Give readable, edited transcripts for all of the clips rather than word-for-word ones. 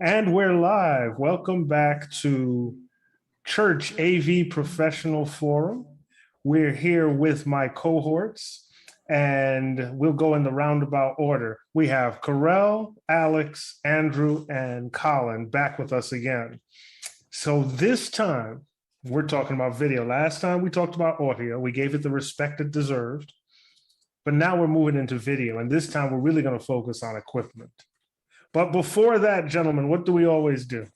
And we're live. Welcome back to Church AV Professional Forum. We're here with my cohorts, and we'll go in the roundabout order. We have Carell, Alex, Andrew, and Colin back with us again. So this time, we're talking about video. Last time we talked about audio. We gave it the respect it deserved. But now we're moving into video, and this time we're really going to focus on equipment. But before that, gentlemen, what do we always do?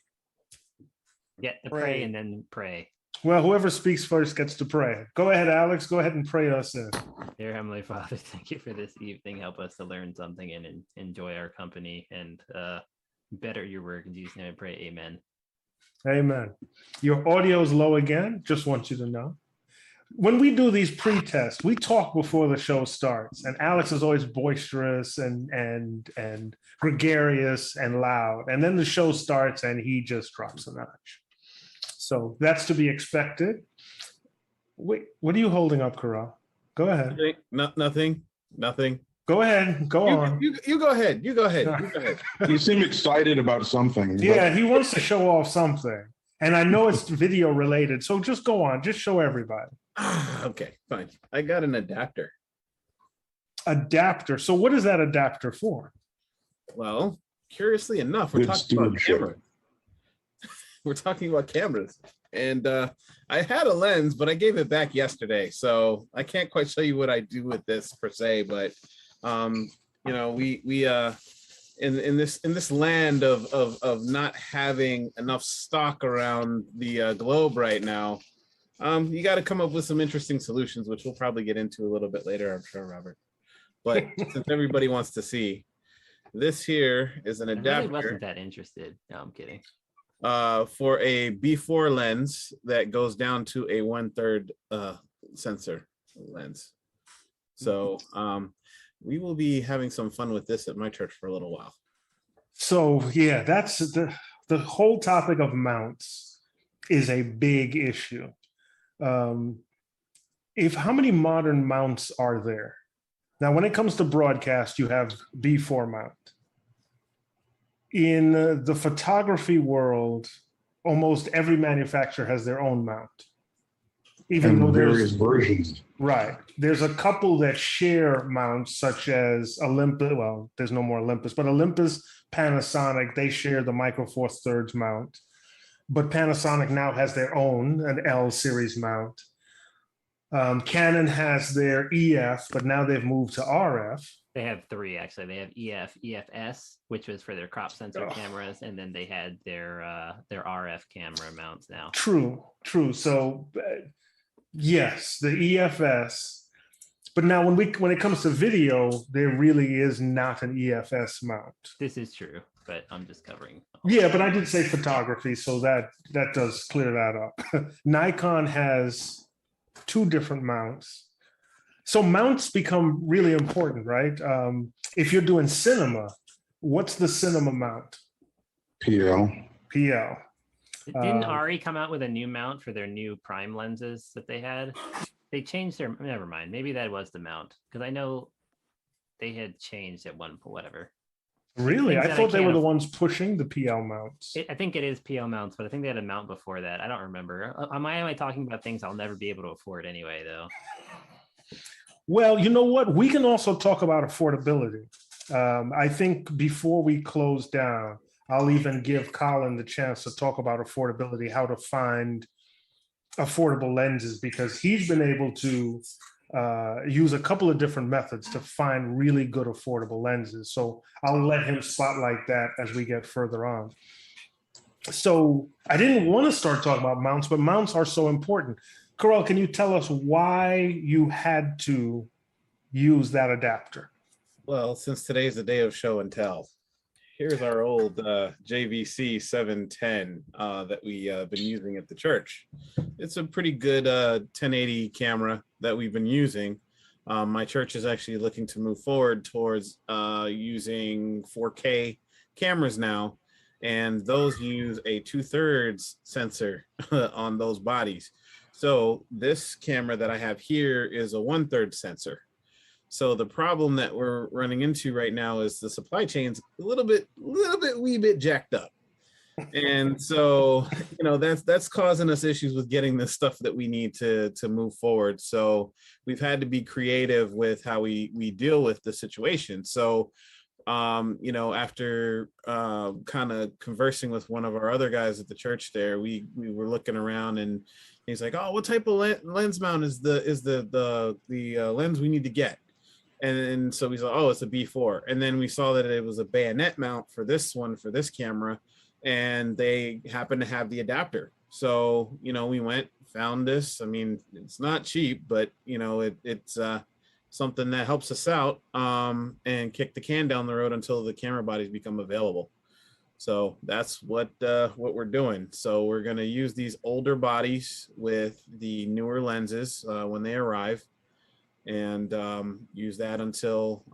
Get to pray and then pray. Well, whoever speaks first gets to pray. Go ahead, Alex. Go ahead and pray us in. Dear Heavenly Father, thank you for this evening. Help us to learn something and enjoy our company and better your work. In Jesus' name I pray, amen. Amen. Your audio is low again. Just want you to know. When we do these pre-tests, we talk before the show starts, and Alex is always boisterous and gregarious and loud. And then the show starts and he just drops a notch. So that's to be expected. Wait, what are you holding up, Carell? Go ahead. Nothing. Go ahead. Go on. You go ahead. You go ahead. You seem excited about something. Yeah, he wants to show off something. And I know it's video related. So just go on. Just show everybody. Okay, fine. I got an adapter. Adapter. So what is that adapter for? Well, curiously enough, we're talking about cameras. We're talking about cameras. And I had a lens, but I gave it back yesterday. So I can't quite show you what I do with this per se, but you know, we in this land of not having enough stock around the globe right now, you got to come up with some interesting solutions, which we'll probably get into a little bit later, I'm sure, Robert. But since everybody wants to see, this here is an adapter. I really wasn't that interested. No, I'm kidding. For a B4 lens that goes down to a 1/3 sensor lens. So we will be having some fun with this at my church for a little while. So yeah, that's the whole topic of mounts is a big issue. How many modern mounts are there? Now, when it comes to broadcast, you have B4 mount. In the photography world, almost every manufacturer has their own mount. Even though various versions. Right. There's a couple that share mounts, such as Olympus. Well, there's no more Olympus, but Olympus, Panasonic, they share the Micro Four Thirds mount. But Panasonic now has their own, an L series mount. Canon has their EF, but now they've moved to RF. They have three, actually. They have EF, EFS, which was for their crop sensor cameras, and then they had their RF camera mounts now. True. So yes, the EFS. But now when it comes to video, there really is not an EFS mount. This is true, but I'm just covering. Yeah, but I did say photography, so that does clear that up. Nikon has two different mounts. So mounts become really important, right? If you're doing cinema, what's the cinema mount? PL. Didn't Ari come out with a new mount for their new prime lenses that they had? They changed their, never mind. Maybe that was the mount, because I know they had changed at one point, whatever. Really? I thought they were the ones pushing the PL mounts. I think it is PL mounts, but I think they had a mount before that. I don't remember. Am I talking about things I'll never be able to afford anyway, though? Well, you know what? We can also talk about affordability. I think before we close down, I'll even give Colin the chance to talk about affordability, how to find affordable lenses, because he's been able to use a couple of different methods to find really good affordable lenses. So I'll let him spotlight that as we get further on. So I didn't want to start talking about mounts, but mounts are so important. Carell, can you tell us why you had to use that adapter? Well, since today's the day of show and tell, here's our old JVC 710 that we been using at the church. It's a pretty good 1080 camera that we've been using. My church is actually looking to move forward towards using 4K cameras now, and those use a 2/3 sensor on those bodies. So this camera that I have here is a 1/3 sensor. So the problem that we're running into right now is the supply chain's a little bit jacked up. And so, that's causing us issues with getting the stuff that we need to move forward. So we've had to be creative with how we deal with the situation. So, after kind of conversing with one of our other guys at the church there, we were looking around, and he's like, "Oh, what type of lens mount is the lens we need to get?" And so we said, "Oh, it's a B4." And then we saw that it was a bayonet mount for this camera, and they happen to have the adapter. So, we went, found this. I mean, it's not cheap, but it's something that helps us out, and kick the can down the road until the camera bodies become available. So that's what we're doing. So we're going to use these older bodies with the newer lenses when they arrive, and use that until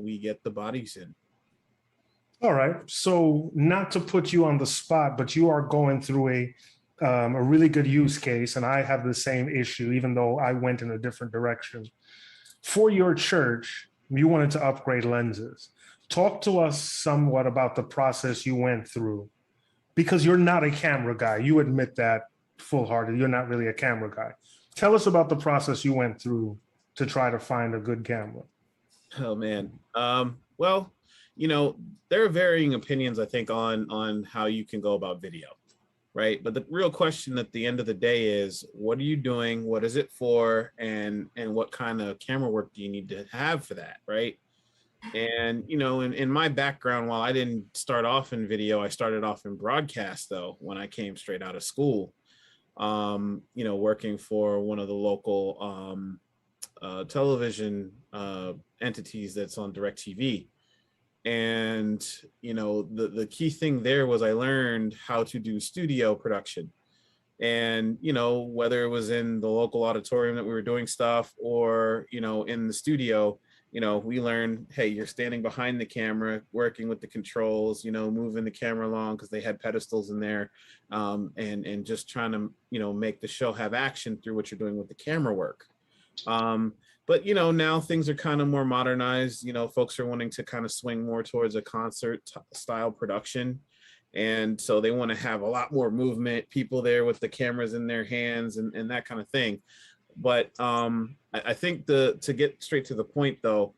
we get the bodies in. All right. So not to put you on the spot, but you are going through a really good use case, and I have the same issue, even though I went in a different direction. For your church, you wanted to upgrade lenses. Talk to us somewhat about the process you went through, because you're not a camera guy. You admit that full-hearted. You're not really a camera guy. Tell us about the process you went through to try to find a good camera. Oh, man. Well, there are varying opinions, I think, on how you can go about video, right? But the real question at the end of the day is, what are you doing? What is it for? And what kind of camera work do you need to have for that, right? And, in my background, while I didn't start off in video, I started off in broadcast, though, when I came straight out of school, working for one of the local television entities that's on DirecTV. And, the key thing there was I learned how to do studio production. And, whether it was in the local auditorium that we were doing stuff, or, in the studio, we learned, hey, you're standing behind the camera, working with the controls, moving the camera along, because they had pedestals in there, and just trying to, make the show have action through what you're doing with the camera work. But, now things are kind of more modernized. Folks are wanting to kind of swing more towards a concert style production. And so they want to have a lot more movement, people there with the cameras in their hands, and that kind of thing. But I think to get straight to the point, though,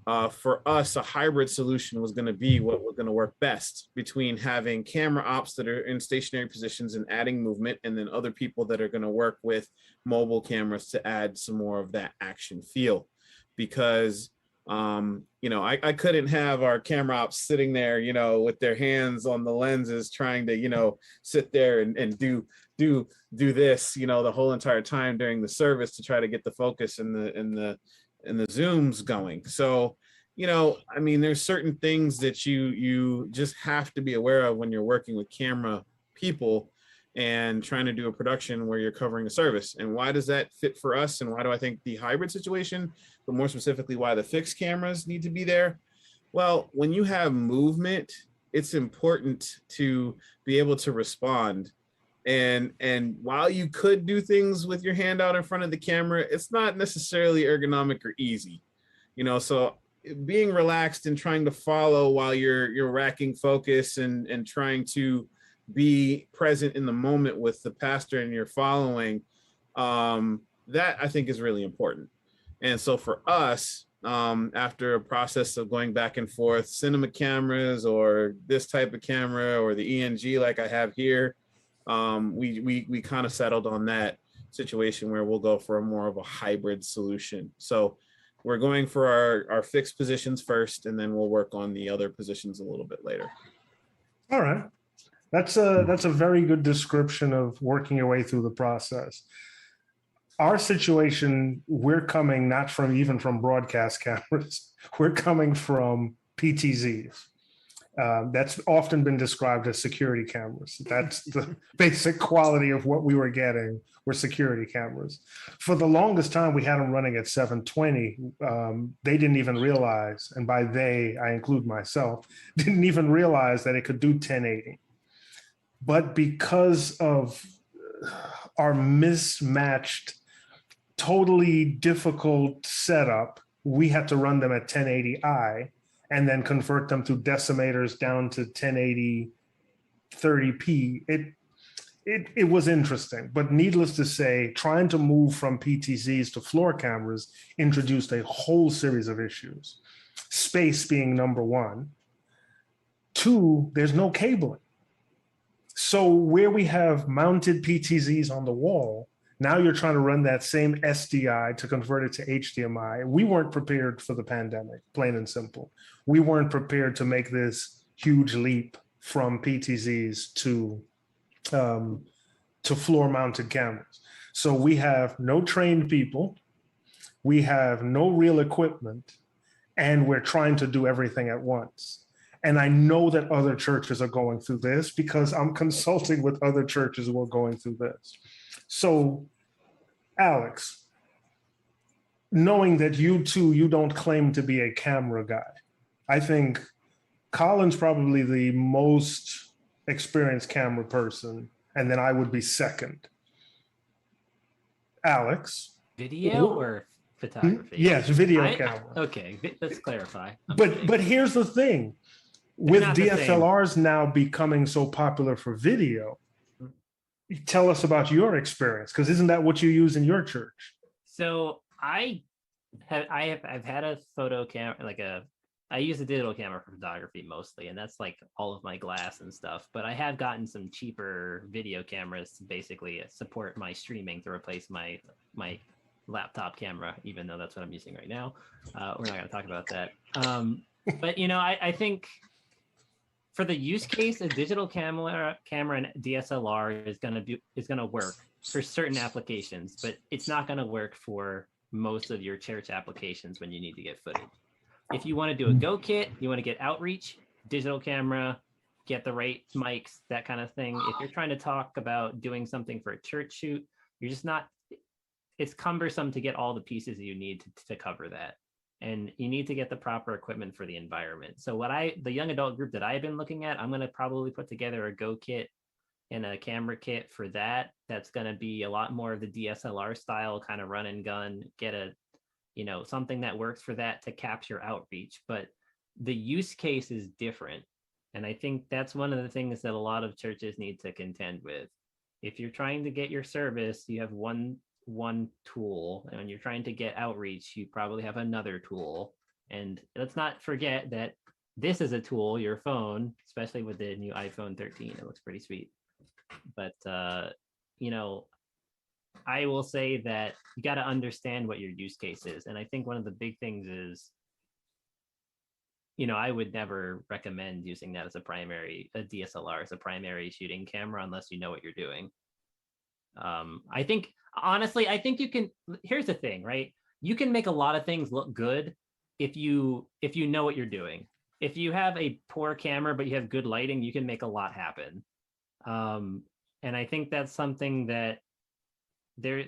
for us, a hybrid solution was going to be what was going to work best, between having camera ops that are in stationary positions and adding movement, and then other people that are going to work with mobile cameras to add some more of that action feel. Because I couldn't have our camera ops sitting there, with their hands on the lenses, trying to, sit there and do this, the whole entire time during the service, to try to get the focus and the zooms going. So, there's certain things that you just have to be aware of when you're working with camera people and trying to do a production where you're covering a service. And why does that fit for us? And why do I think the hybrid situation, but more specifically, why the fixed cameras need to be there? Well, when you have movement, it's important to be able to respond. And while you could do things with your hand out in front of the camera, it's not necessarily ergonomic or easy, so being relaxed and trying to follow while you're racking focus and trying to be present in the moment with the pastor and you're following, that I think is really important. And so for us, after a process of going back and forth, cinema cameras or this type of camera or the ENG like I have here, we kind of settled on that situation where we'll go for a more of a hybrid solution. So we're going for our fixed positions first, and then we'll work on the other positions a little bit later. All right. That's a very good description of working your way through the process. Our situation, we're coming not from broadcast cameras. We're coming from PTZs. That's often been described as security cameras. That's the basic quality of what we were getting, were security cameras. For the longest time, we had them running at 720. They didn't even realize, and by they, I include myself, didn't even realize that it could do 1080. But because of our mismatched, totally difficult setup, we had to run them at 1080i and then convert them to decimators down to 1080 30p, it was interesting. But needless to say, trying to move from PTZs to floor cameras introduced a whole series of issues. Space being number one. Two, there's no cabling. So where we have mounted PTZs on the wall, now you're trying to run that same SDI to convert it to HDMI. We weren't prepared for the pandemic, plain and simple. We weren't prepared to make this huge leap from PTZs to floor-mounted cameras. So we have no trained people, we have no real equipment, and we're trying to do everything at once. And I know that other churches are going through this because I'm consulting with other churches who are going through this. So, Alex, knowing that you don't claim to be a camera guy, I think Colin's probably the most experienced camera person, and then I would be second. Alex? Video or photography? Yes, video camera. Okay, let's clarify. But here's the thing. With DSLRs now becoming so popular for video, tell us about your experience, because isn't that what you use in your church? So I've had a photo camera, I use a digital camera for photography mostly, and that's like all of my glass and stuff. But I have gotten some cheaper video cameras to basically support my streaming to replace my laptop camera, even though that's what I'm using right now. We're not going to talk about that. But I think for the use case, a digital camera and DSLR is going to work for certain applications, but it's not going to work for most of your church applications when you need to get footage. If you want to do a go kit, you want to get outreach, digital camera, get the right mics, that kind of thing. If you're trying to talk about doing something for a church shoot, you're just not, it's cumbersome to get all the pieces you need to cover that. And you need to get the proper equipment for the environment. So the young adult group that I've been looking at, I'm going to probably put together a go kit and a camera kit for that. That's going to be a lot more of the DSLR style, kind of run and gun, get something that works for that to capture outreach. But the use case is different. And I think that's one of the things that a lot of churches need to contend with. If you're trying to get your service, you have one tool, and when you're trying to get outreach, you probably have another tool. And let's not forget that this is a tool, your phone, especially with the new iPhone 13. It looks pretty sweet. But I will say that you got to understand what your use case is. And I think one of the big things is, I would never recommend using that as a DSLR as a primary shooting camera unless you know what you're doing. I think you can, here's the thing, right? You can make a lot of things look good if you know what you're doing. If you have a poor camera, but you have good lighting, you can make a lot happen. And I think that's something that there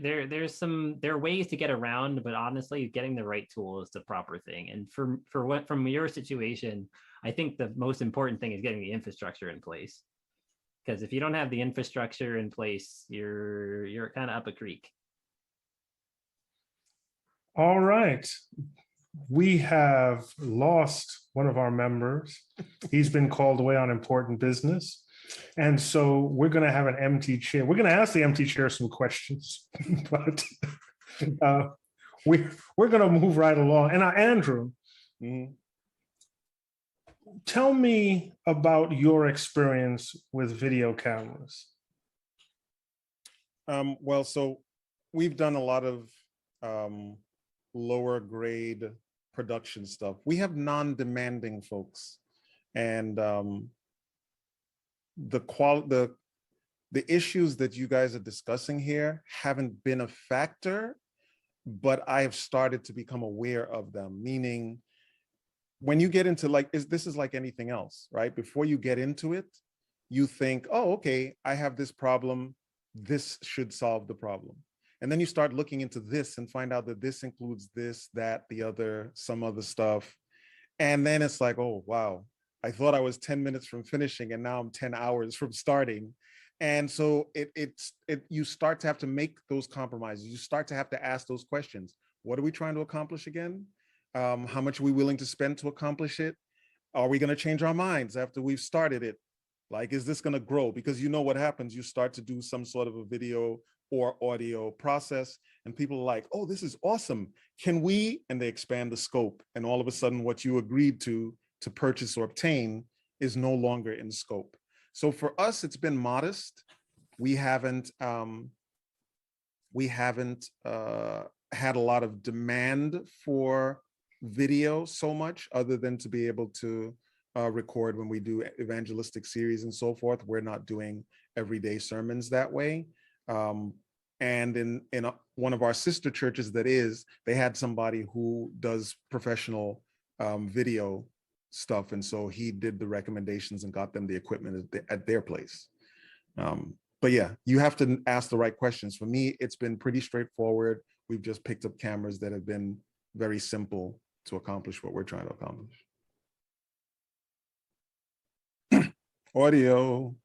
are ways to get around, but honestly, getting the right tool is the proper thing. And from your situation, I think the most important thing is getting the infrastructure in place. Because if you don't have the infrastructure in place, you're kind of up a creek. All right. We have lost one of our members. He's been called away on important business. And so we're going to have an empty chair. We're going to ask the empty chair some questions, but we're going to move right along. And Andrew, tell me about your experience with video cameras. Well, so we've done a lot of lower grade production stuff. We have non-demanding folks, and the issues that you guys are discussing here haven't been a factor, but I have started to become aware of them. Meaning, when you get into this is like anything else, right? Before you get into it, you think, oh, okay, I have this problem. This should solve the problem. And then you start looking into this and find out that this includes this, that, the other, some other stuff. And then it's like, oh, wow, I thought I was 10 minutes from finishing and now I'm 10 hours from starting. And so you start to have to make those compromises. You start to have to ask those questions. What are we trying to accomplish again? How much are we willing to spend to accomplish it? Are we going to change our minds after we've started it? Like, is this going to grow? Because you know what happens, you start to do some sort of a video or audio process and people are like, oh, this is awesome. Can we? And they expand the scope. And all of a sudden what you agreed to purchase or obtain is no longer in scope. So for us, it's been modest. We haven't had a lot of demand for video so much, other than to be able to record when we do evangelistic series and so forth. We're not doing everyday sermons that way. And in one of our sister churches they had somebody who does professional video stuff. And so he did the recommendations and got them the equipment at their place. But yeah, you have to ask the right questions. For me, it's been pretty straightforward. We've just picked up cameras that have been very simple to accomplish what we're trying to accomplish. Audio.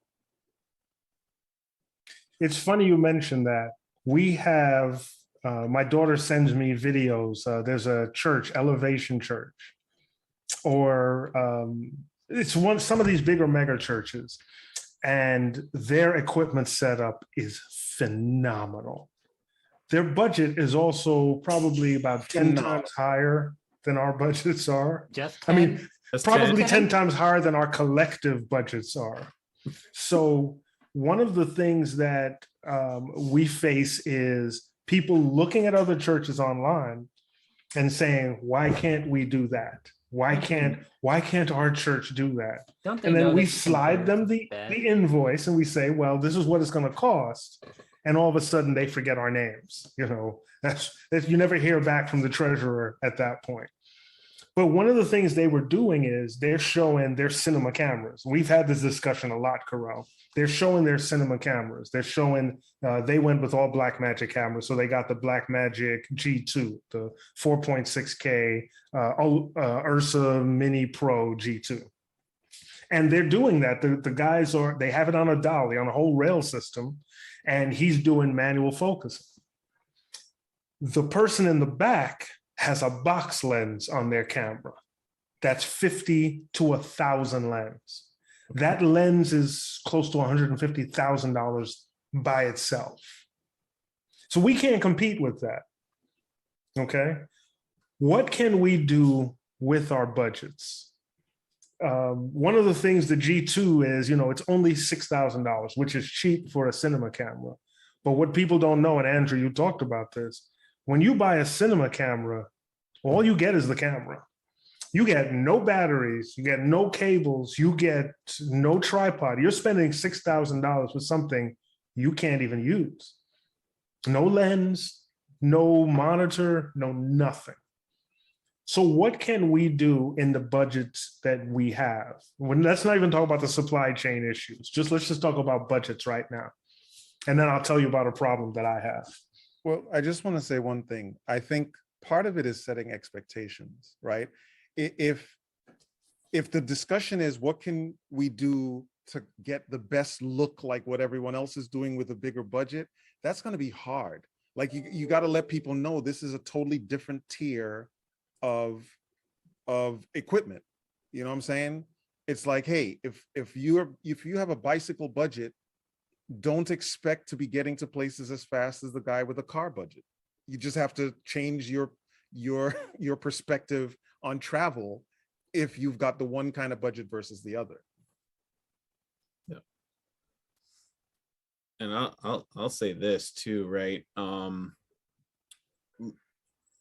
It's funny you mentioned that. We have, my daughter sends me videos. There's a church, Elevation Church, or it's some of these bigger mega churches, and their equipment setup is phenomenal. Their budget is also probably about 10 times higher than our budgets are. Just I mean, That's probably 10. 10 times higher than our collective budgets are. So one of the things that we face is people looking at other churches online and saying, why can't we do that? Why can't our church do that? Don't they And know then we that slide them the invoice and we say, well, this is what it's going to cost. And all of a sudden they forget our names. You know, you never hear back from the treasurer at that point. But one of the things they were doing is they're showing their cinema cameras. We've had this discussion a lot, Carell. They're showing their cinema cameras. They're showing, they went with all Blackmagic cameras. So they got the Blackmagic G2, the 4.6K Ursa Mini Pro G2. And they're doing that. The guys they have it on a dolly, on a whole rail system, and he's doing manual focusing. The person in the back has a box lens on their camera. That's 50 to 1,000 lens. That lens is close to $150,000 by itself. So we can't compete with that. Okay. What can we do with our budgets? One of the things the G2 is, it's only $6,000, which is cheap for a cinema camera. But what people don't know, and Andrew, you talked about this, when you buy a cinema camera, all you get is the camera. You get no batteries, you get no cables, you get no tripod. You're spending $6,000 for something you can't even use. No lens, no monitor, no nothing. So what can we do in the budgets that we have? Let's not even talk about the supply chain issues. Let's just talk about budgets right now. And then I'll tell you about a problem that I have. Well, I just want to say one thing. I think part of it is setting expectations, right? If the discussion is what can we do to get the best look like what everyone else is doing with a bigger budget, that's going to be hard. Like you got to let people know this is a totally different tier of equipment. You know what I'm saying? It's like, hey, if you have a bicycle budget, don't expect to be getting to places as fast as the guy with a car budget. You just have to change your perspective on travel if you've got the one kind of budget versus the other. Yeah. And I'll say this too, right?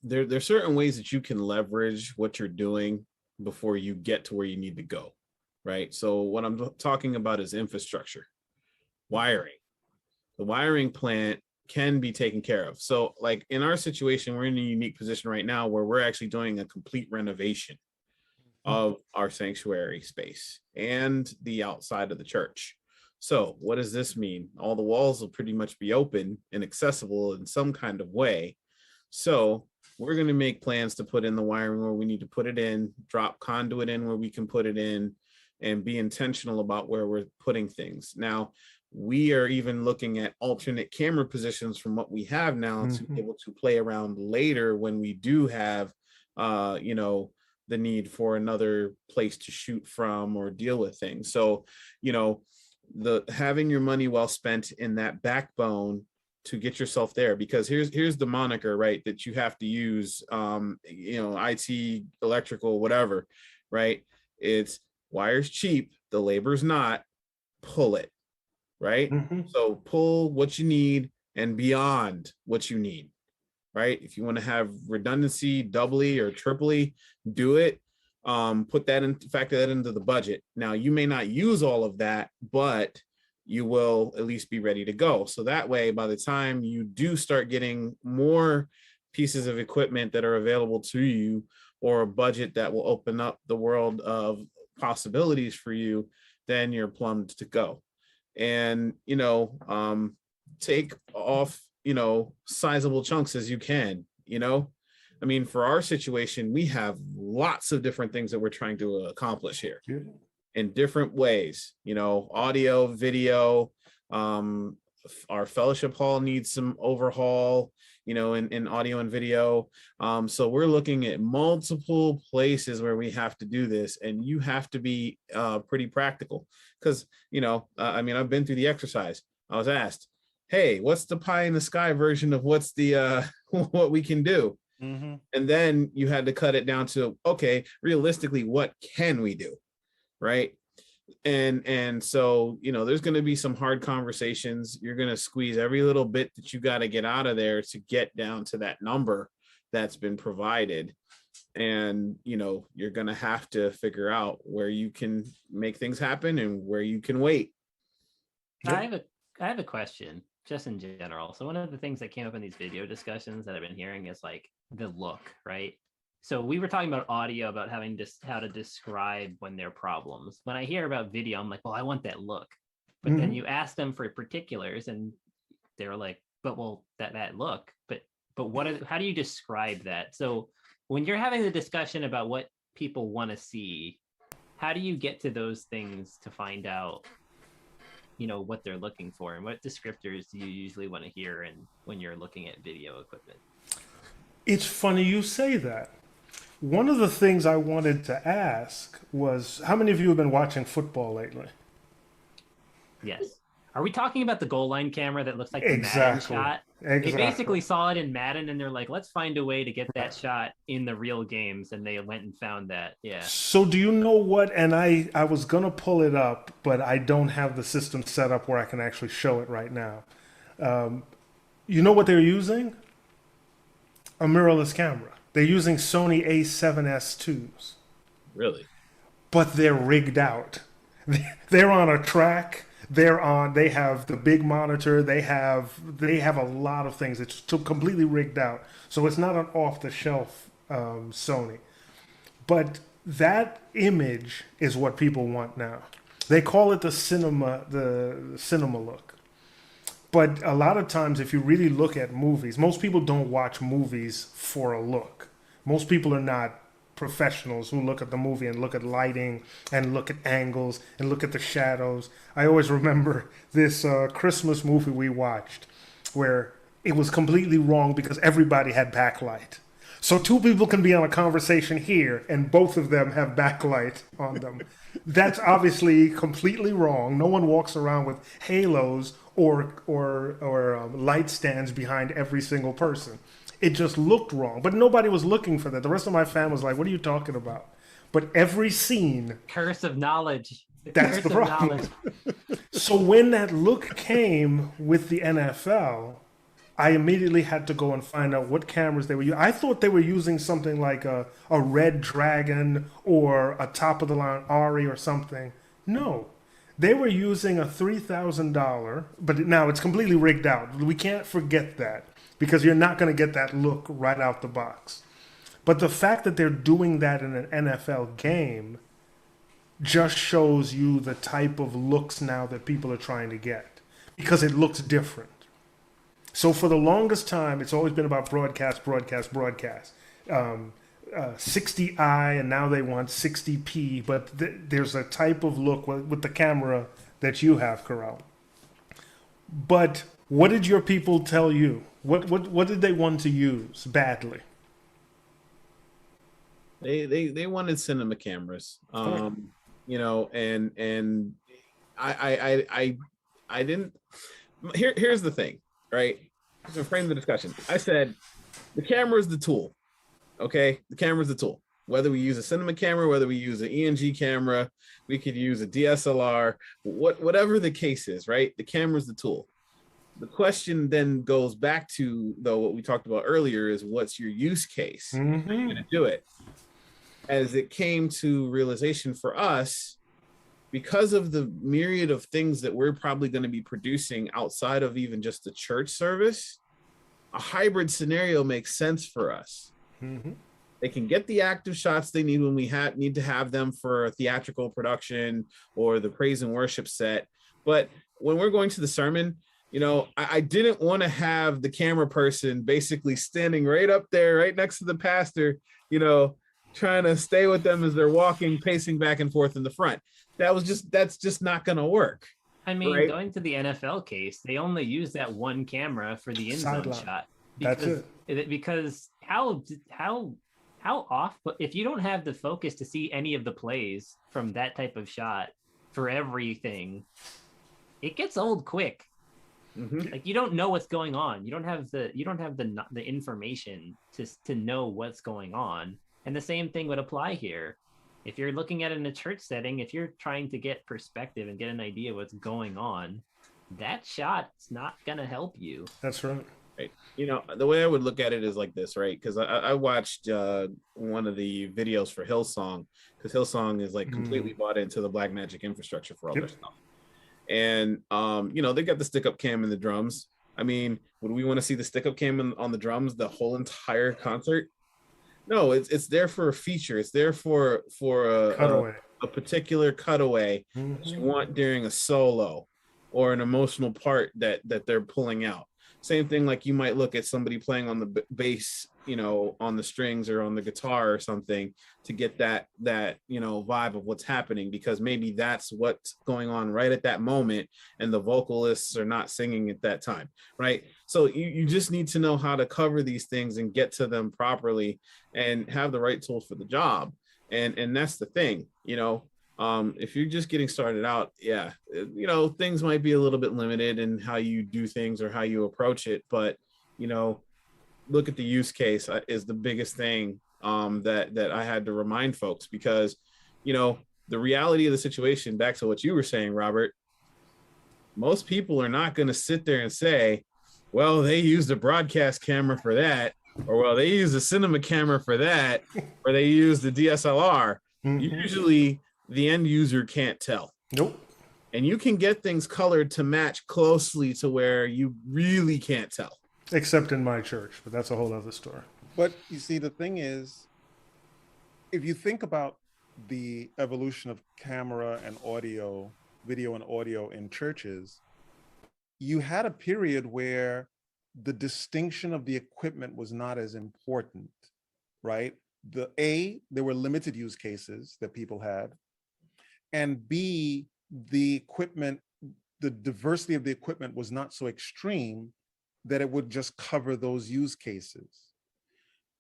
There's certain ways that you can leverage what you're doing before you get to where you need to go, right? So what I'm talking about is infrastructure, wiring. The wiring plant can be taken care of. So like in our situation, we're in a unique position right now where we're actually doing a complete renovation of our sanctuary space and the outside of the church. So what does this mean? All the walls will pretty much be open and accessible in some kind of way. So we're going to make plans to put in the wiring where we need to put it in, drop conduit in where we can put it in, and be intentional about where we're putting things. Now, we are even looking at alternate camera positions from what we have now to be able to play around later when we do have, the need for another place to shoot from or deal with things. So, the having your money well spent in that backbone to get yourself there, because here's the moniker, right, that you have to use, IT, electrical, whatever, right? It's wire's cheap, the labor's not, pull it, right? Mhm. So pull what you need and beyond what you need, right? If you want to have redundancy doubly or triply, do it. Factor that into the budget. Now, you may not use all of that, but you will at least be ready to go. So that way, by the time you do start getting more pieces of equipment that are available to you, or a budget that will open up the world of possibilities for you, then you're plumbed to go. And, take off, sizable chunks as you can, I mean, for our situation, we have lots of different things that we're trying to accomplish here in different ways, audio, video. Our fellowship hall needs some overhaul, in audio and video. So we're looking at multiple places where we have to do this, and you have to be pretty practical because, I've been through the exercise. I was asked, hey, what's the pie in the sky version of what's the what we can do? Mm-hmm. And then you had to cut it down to, okay, realistically, what can we do? Right. And so, there's going to be some hard conversations. You're going to squeeze every little bit that you got to get out of there to get down to that number that's been provided. And, you're going to have to figure out where you can make things happen and where you can wait. I have a question just in general. So one of the things that came up in these video discussions that I've been hearing is like the look, right? So we were talking about audio, about having how to describe when there are problems. When I hear about video, I'm like, well, I want that look. But then you ask them for particulars and they're like, but well, that look, but how do you describe that? So when you're having the discussion about what people want to see, how do you get to those things to find out, what they're looking for, and what descriptors do you usually want to hear when you're looking at video equipment? It's funny you say that. One of the things I wanted to ask was, how many of you have been watching football lately? Yes. Are we talking about the goal line camera that looks like the Exactly. Madden shot? Exactly. They basically saw it in Madden and they're like, let's find a way to get that shot in the real games. And they went and found that. Yeah. So do you know what? And I was going to pull it up, but I don't have the system set up where I can actually show it right now. You know what they're using? A mirrorless camera. They're using Sony A7S2s. Really? But they're rigged out. They're on a track. They have the big monitor. They have a lot of things. It's completely rigged out. So it's not an off-the-shelf Sony. But that image is what people want now. They call it the cinema look. But a lot of times, if you really look at movies, most people don't watch movies for a look. Most people are not professionals who look at the movie and look at lighting and look at angles and look at the shadows. I always remember this Christmas movie we watched where it was completely wrong because everybody had backlight. So two people can be on a conversation here and both of them have backlight on them. That's obviously completely wrong. No one walks around with halos or light stands behind every single person. It just looked wrong, but nobody was looking for that. The rest of my family was like, what are you talking about? But every scene... Curse of knowledge. That's the problem. So when that look came with the NFL, I immediately had to go and find out what cameras they were using. I thought they were using something like a Red Dragon or a top-of-the-line Ari or something. No. They were using a $3,000, but now it's completely rigged out. We can't forget that because you're not going to get that look right out the box. But the fact that they're doing that in an NFL game just shows you the type of looks now that people are trying to get because it looks different. So for the longest time, it's always been about broadcast. 60i, and now they want 60p, but there's a type of look with the camera that you have, Corral. But what did your people tell you? What did they want to use badly? They wanted cinema cameras, and I didn't. Here's the thing, right? To frame the discussion, I said the camera is the tool. Okay, the camera is the tool. Whether we use a cinema camera, whether we use an ENG camera, we could use a DSLR, whatever the case is, right? The camera is the tool. The question then goes back to, though, what we talked about earlier is what's your use case? How are you going to do it? As it came to realization for us, because of the myriad of things that we're probably going to be producing outside of even just the church service, a hybrid scenario makes sense for us. They can get the active shots they need when we need to have them for a theatrical production or the praise and worship set. But when we're going to the sermon, you know, I didn't want to have the camera person basically standing right up there, right next to the pastor, you know, trying to stay with them as they're walking, pacing back and forth in the front. That's just not going to work. I mean, right? Going to the NFL case, they only use that one camera for the end zone shot. Because, That's it. Because how off, but if you don't have the focus to see any of the plays from that type of shot for everything, it gets old quick. Like you don't know what's going on. You don't have the information to know what's going on. And the same thing would apply here. If you're looking at it in a church setting, if you're trying to get perspective and get an idea what's going on, that shot's not gonna help you. That's right. Right. You know, the way I would look at it is like this, right? Because I watched one of the videos for Hillsong, because Hillsong is like completely bought into the Blackmagic infrastructure for all their stuff. And, you know, they got the stick-up cam in the drums. I mean, would we want to see the stick-up cam on the drums the whole entire concert? No, it's there for a feature. It's there for a particular cutaway that you want during a solo or an emotional part that they're pulling out. Same thing, like you might look at somebody playing on the bass, you know, on the strings or on the guitar or something to get that you know, vibe of what's happening, because maybe that's what's going on right at that moment and the vocalists are not singing at that time, right? So you just need to know how to cover these things and get to them properly and have the right tools for the job. And that's the thing, you know. If you're just getting started out, yeah, you know, things might be a little bit limited in how you do things or how you approach it, but, you know, look at the use case is the biggest thing that I had to remind folks, because, you know, the reality of the situation, back to what you were saying, Robert, most people are not going to sit there and say, well, they used a broadcast camera for that, or well, they used a cinema camera for that, or they used the DSLR. Usually the end user can't tell. Nope. And you can get things colored to match closely to where you really can't tell. Except in my church, but that's a whole other story. But you see, the thing is, if you think about the evolution of camera and audio, video and audio in churches, you had a period where the distinction of the equipment was not as important, right? There were limited use cases that people had, and B, the equipment, the diversity of the equipment was not so extreme that it would just cover those use cases.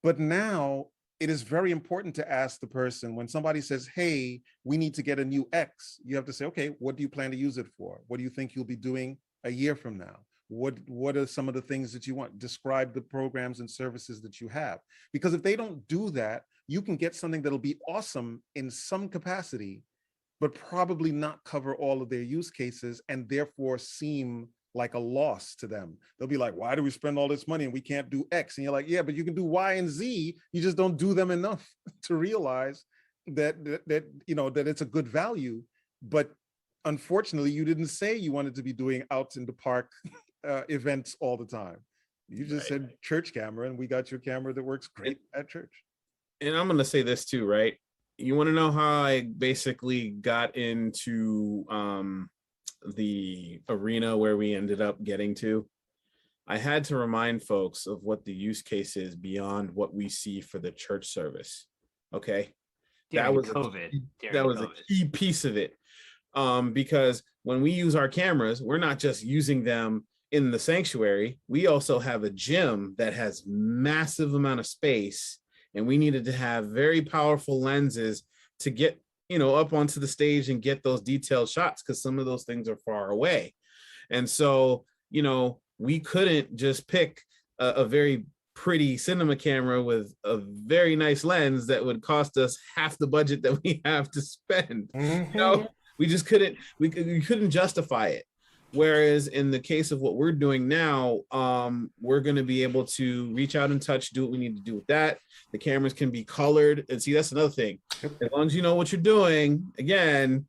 But now it is very important to ask the person, when somebody says, hey, we need to get a new X, you have to say, okay, what do you plan to use it for? What do you think you'll be doing a year from now? What are some of the things that you want? Describe the programs and services that you have. Because if they don't do that, you can get something that'll be awesome in some capacity, but probably not cover all of their use cases and therefore seem like a loss to them. They'll be like, why do we spend all this money and we can't do X? And you're like, yeah, but you can do Y and Z. You just don't do them enough to realize that you know, that it's a good value. But unfortunately, you didn't say you wanted to be doing out in the park events all the time. You just said church camera, and we got your camera that works great at church. And I'm going to say this too, right? You want to know how I basically got into the arena where we ended up getting to? I had to remind folks of what the use case is beyond what we see for the church service. Okay. That was a key piece of it. Because when we use our cameras, we're not just using them in the sanctuary. We also have a gym that has massive amount of space, and we needed to have very powerful lenses to get up onto the stage and get those detailed shots, because some of those things are far away. And so, we couldn't just pick a very pretty cinema camera with a very nice lens that would cost us half the budget that we have to spend. We just couldn't, we couldn't justify it. Whereas in the case of what we're doing now, we're going to be able to reach out and touch, do what we need to do with that. The cameras can be colored. And see, that's another thing. As long as you know what you're doing, again,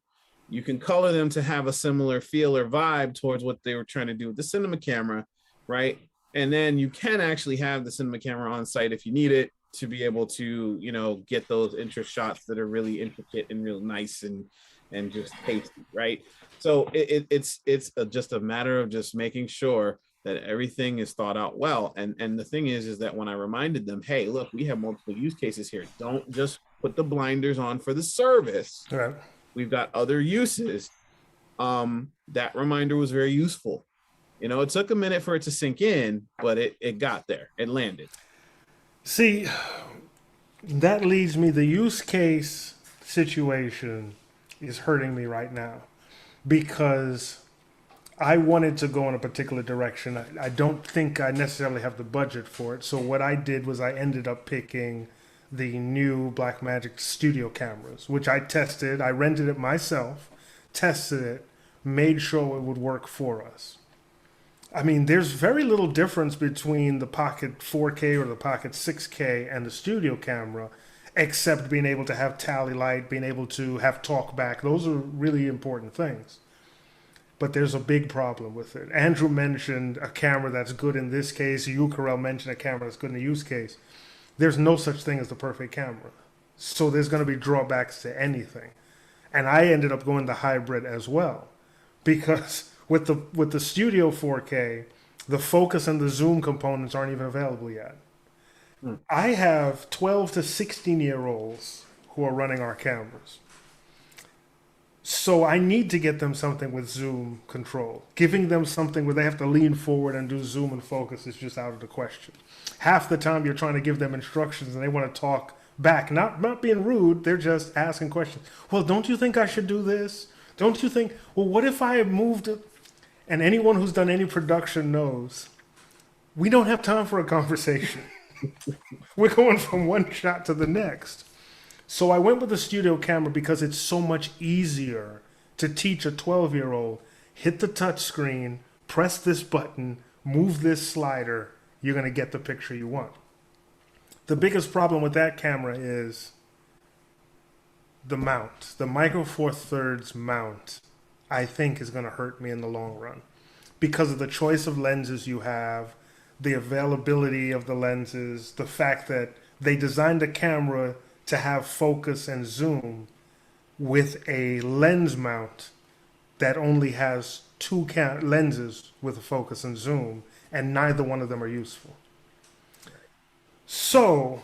you can color them to have a similar feel or vibe towards what they were trying to do with the cinema camera, right? And then you can actually have the cinema camera on site if you need it to be able to, get those interest shots that are really intricate and real nice and just tasty, right? So it's just a matter of just making sure that everything is thought out well. And the thing is that when I reminded them, hey, look, we have multiple use cases here. Don't just put the blinders on for the service. Right. We've got other uses. That reminder was very useful. It took a minute for it to sink in, but it got there. It landed. See, that leads me, the use case situation is hurting me right now because I wanted to go in a particular direction. I don't think I necessarily have the budget for it. So what I did was I ended up picking the new Blackmagic studio cameras, which I tested. I rented it myself, tested it, made sure it would work for us. I mean, there's very little difference between the Pocket 4K or the Pocket 6K and the studio camera, except being able to have tally light, being able to have talk back. Those are really important things. But there's a big problem with it. Andrew mentioned a camera that's good in this case. Karel mentioned a camera that's good in the use case. There's no such thing as the perfect camera. So there's going to be drawbacks to anything. And I ended up going the hybrid as well. Because with the Studio 4K, the focus and the zoom components aren't even available yet. I have 12 to 16-year-olds who are running our cameras. So I need to get them something with zoom control. Giving them something where they have to lean forward and do zoom and focus is just out of the question. Half the time you're trying to give them instructions and they want to talk back. Not being rude, they're just asking questions. Well, don't you think I should do this? Don't you think, well, what if I moved it? And anyone who's done any production knows we don't have time for a conversation. We're going from one shot to the next. So I went with the studio camera because it's so much easier to teach a 12-year-old, hit the touch screen, press this button, move this slider, you're going to get the picture you want. The biggest problem with that camera is the mount. The Micro Four Thirds mount, I think, is going to hurt me in the long run because of the choice of lenses you have, the availability of the lenses, the fact that they designed a camera to have focus and zoom with a lens mount that only has two lenses with a focus and zoom, and neither one of them are useful. So,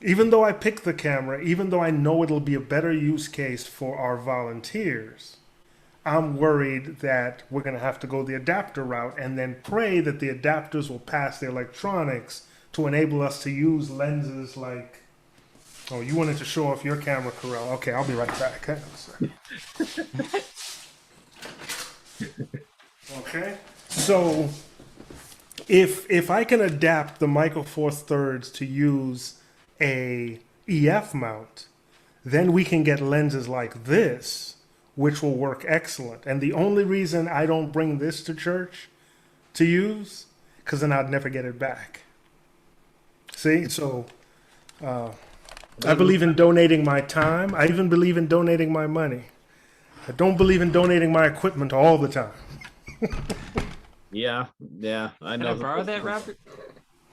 even though I picked the camera, even though I know it'll be a better use case for our volunteers, I'm worried that we're going to have to go the adapter route and then pray that the adapters will pass the electronics to enable us to use lenses like... Oh, you wanted to show off your camera, Karel. Okay, I'll be right back. Hang on a second. Okay, so if I can adapt the Micro Four Thirds to use a EF mount, then we can get lenses like this, which will work excellent. And the only reason I don't bring this to church to use, because then I'd never get it back. See, so... I believe in donating my time. I even believe in donating my money. I don't believe in donating my equipment all the time. Yeah, I know. Can I borrow that, Robert?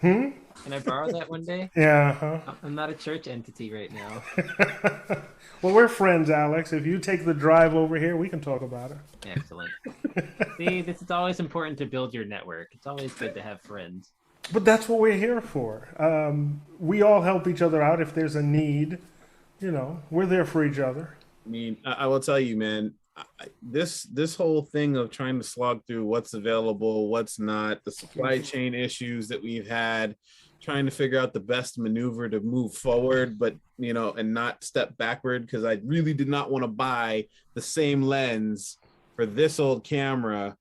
Hmm? Can I borrow that one day? Yeah. I'm not a church entity right now. Well, we're friends, Alex. If you take the drive over here, we can talk about it. Excellent. See, this is always important to build your network. It's always good to have friends. But that's what we're here for. We all help each other out if there's a need. We're there for each other. I mean, I will tell you, man, this whole thing of trying to slog through what's available, what's not, the supply chain issues that we've had trying to figure out the best maneuver to move forward, but and not step backward, because I really did not want to buy the same lens for this old camera,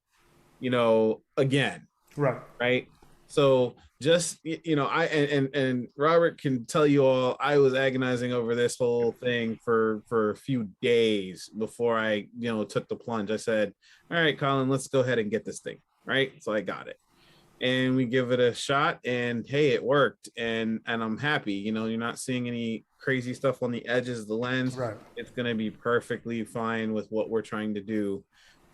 again. Right. So just, and Robert can tell you all, I was agonizing over this whole thing for a few days before I, took the plunge. I said, all right, Colin, let's go ahead and get this thing. Right. So I got it. And we give it a shot, and hey, it worked, and I'm happy. You're not seeing any crazy stuff on the edges of the lens. Right. It's going to be perfectly fine with what we're trying to do,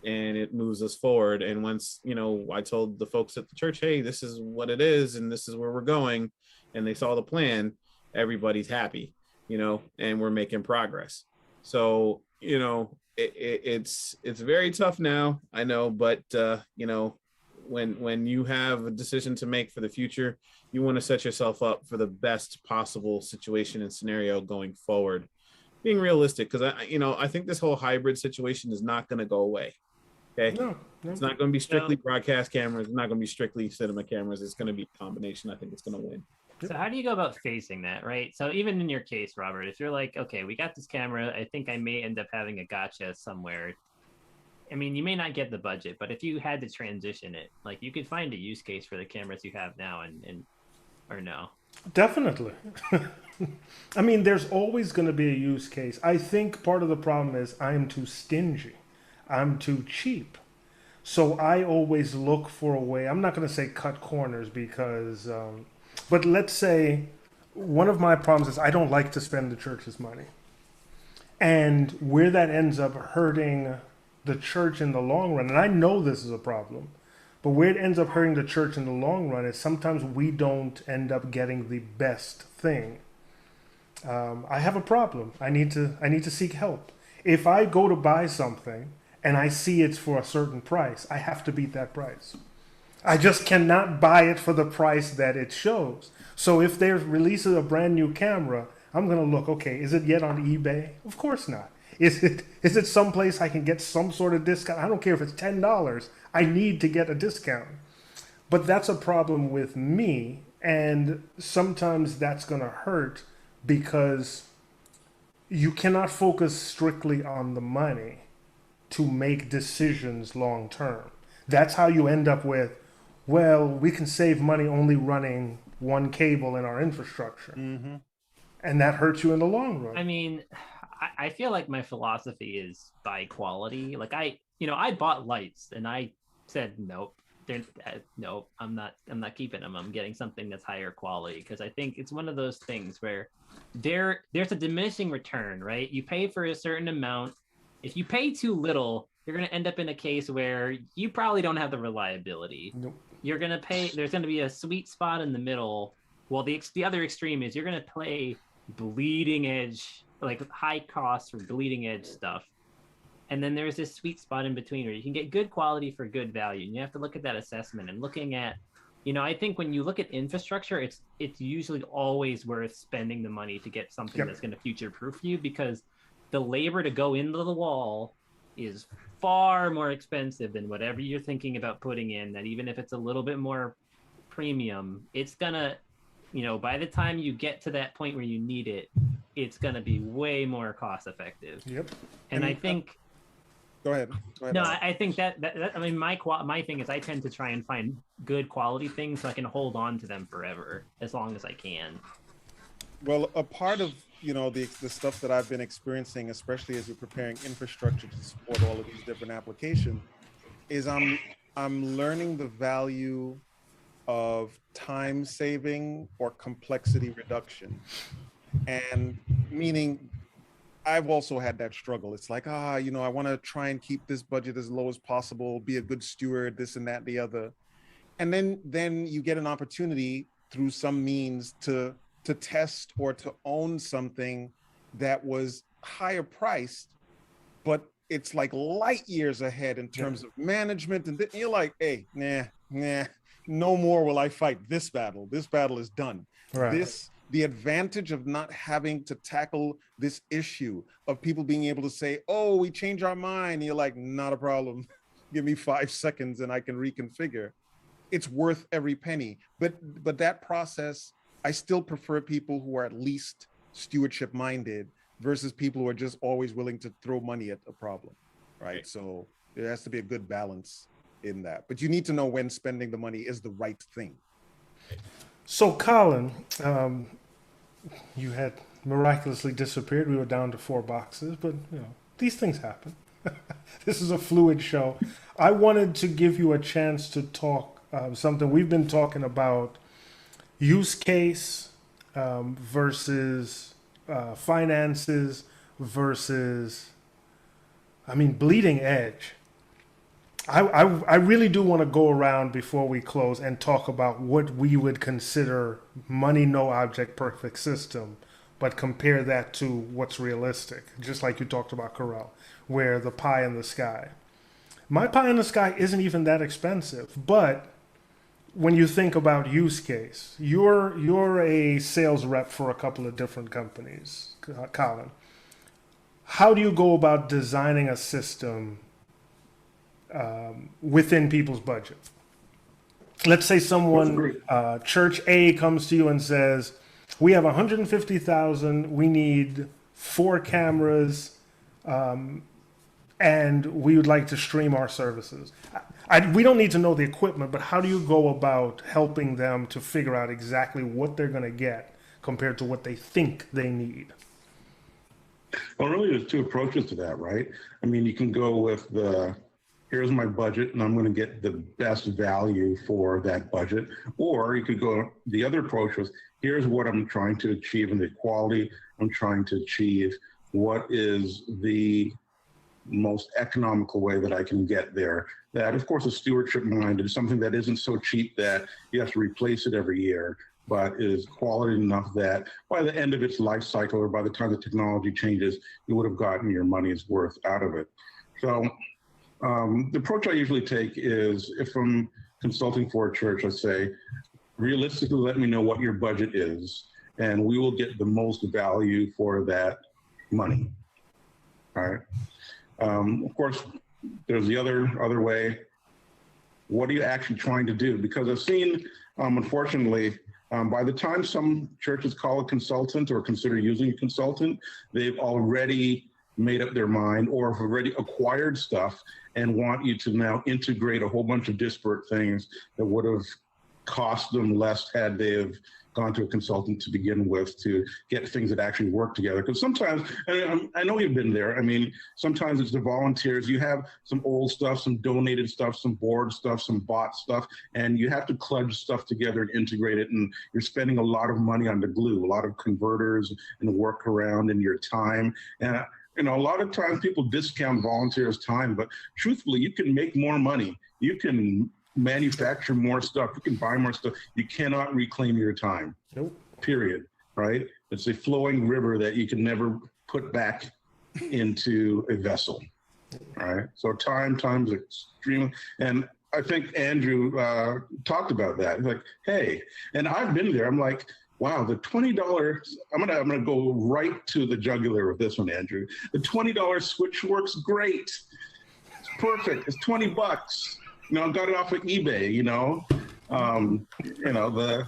and it moves us forward. And once I told the folks at the church, hey, this is what it is, and this is where we're going, and they saw the plan, everybody's happy, and we're making progress. So it's very tough now, I know, but when you have a decision to make for the future, you want to set yourself up for the best possible situation and scenario going forward, being realistic, because I think this whole hybrid situation is not going to go away. Okay. No. It's not going to be strictly broadcast cameras. It's not going to be strictly cinema cameras. It's going to be a combination. I think it's going to win. So how do you go about facing that, right? So even in your case, Robert, if you're like, okay, we got this camera, I think I may end up having a gotcha somewhere. I mean, you may not get the budget, but if you had to transition it, like you could find a use case for the cameras you have now and or no? Definitely. I mean, there's always going to be a use case. I think part of the problem is I'm too stingy. I'm too cheap. So I always look for a way. I'm not going to say cut corners because, but let's say one of my problems is I don't like to spend the church's money. And where that ends up hurting the church in the long run, and I know this is a problem, but where it ends up hurting the church in the long run is sometimes we don't end up getting the best thing. I have a problem. I need to seek help. If I go to buy something and I see it's for a certain price, I have to beat that price. I just cannot buy it for the price that it shows. So if they release a brand new camera, I'm going to look, okay, is it yet on eBay? Of course not. Is it someplace I can get some sort of discount? I don't care if it's $10. I need to get a discount. But that's a problem with me. And sometimes that's going to hurt because you cannot focus strictly on the money to make decisions long term. That's how you end up with, well, we can save money only running one cable in our infrastructure. Mm-hmm. And that hurts you in the long run. I mean, I feel like my philosophy is by quality. Like I bought lights and I said, nope, I'm not keeping them. I'm getting something that's higher quality, because I think it's one of those things where there's a diminishing return, right? You pay for a certain amount. If you pay too little, you're going to end up in a case where you probably don't have the reliability. Nope. You're going to pay. There's going to be a sweet spot in the middle. Well, the other extreme is you're going to play bleeding edge, like high cost for bleeding edge stuff. And then there's this sweet spot in between where you can get good quality for good value. And you have to look at that assessment and looking at, I think when you look at infrastructure, it's usually always worth spending the money to get something that's going to future-proof you, because the labor to go into the wall is far more expensive than whatever you're thinking about putting in. That even if it's a little bit more premium, it's gonna, by the time you get to that point where you need it, it's gonna be way more cost effective. Yep. And I think. Go ahead. No, I think that I mean, my thing is I tend to try and find good quality things so I can hold on to them forever as long as I can. Well, a part of the stuff that I've been experiencing, especially as we're preparing infrastructure to support all of these different applications, is I'm learning the value of time saving or complexity reduction. And meaning I've also had that struggle. It's like, I want to try and keep this budget as low as possible, be a good steward, this and that, the other. And then you get an opportunity through some means to test or to own something that was higher priced, but it's like light years ahead in terms of management. And you're like, hey, nah, no more will I fight this battle. This battle is done. Right. The advantage of not having to tackle this issue of people being able to say, oh, we change our mind. And you're like, not a problem. Give me 5 seconds and I can reconfigure. it's worth every penny. But that process, I still prefer people who are at least stewardship minded versus people who are just always willing to throw money at a problem, right? So there has to be a good balance in that. But you need to know when spending the money is the right thing. So, Colin, you had miraculously disappeared. We were down to 4 boxes, but these things happen. This is a fluid show. I wanted to give you a chance to talk something we've been talking about: use case versus finances versus, bleeding edge. I really do want to go around before we close and talk about what we would consider money, no object, perfect system, but compare that to what's realistic, just like you talked about, Carell, where the pie in the sky. My pie in the sky isn't even that expensive, but when you think about use case, you're a sales rep for a couple of different companies, Colin. How do you go about designing a system within people's budget? Let's say someone, church A comes to you and says, we have 150,000, we need 4 cameras, and we would like to stream our services. We don't need to know the equipment, but how do you go about helping them to figure out exactly what they're going to get compared to what they think they need? Well, really, there's 2 approaches to that, right? You can go with here's my budget and I'm going to get the best value for that budget. Or you could go, the other approach was, here's what I'm trying to achieve and the quality I'm trying to achieve. What is the most economical way that I can get there? That, of course, is stewardship minded, something that isn't so cheap that you have to replace it every year, but is quality enough that by the end of its life cycle or by the time the technology changes, you would have gotten your money's worth out of it. So the approach I usually take is, if I'm consulting for a church, I say, realistically, let me know what your budget is, and we will get the most value for that money. All right. Of course, there's the other way. What are you actually trying to do? Because I've seen, unfortunately, by the time some churches call a consultant or consider using a consultant, they've already made up their mind or have already acquired stuff and want you to now integrate a whole bunch of disparate things that would have cost them less had they have gone to a consultant to begin with to get things that actually work together. Because sometimes, I know you've been there, sometimes it's the volunteers, you have some old stuff, some donated stuff, some board stuff, some bought stuff, and you have to kludge stuff together and integrate it, and you're spending a lot of money on the glue, a lot of converters and workaround and your time. And a lot of times people discount volunteers' time, but truthfully, you can make more money. You can manufacture more stuff. You can buy more stuff. You cannot reclaim your time. Nope. Period. Right? It's a flowing river that you can never put back into a vessel. Right? So time's extremely, and I think Andrew talked about that. It's like, hey, and I've been there. I'm like, wow, the $20, I'm gonna go right to the jugular with this one, Andrew. The $20 switch works great. It's perfect. It's $20. I got it off of eBay, the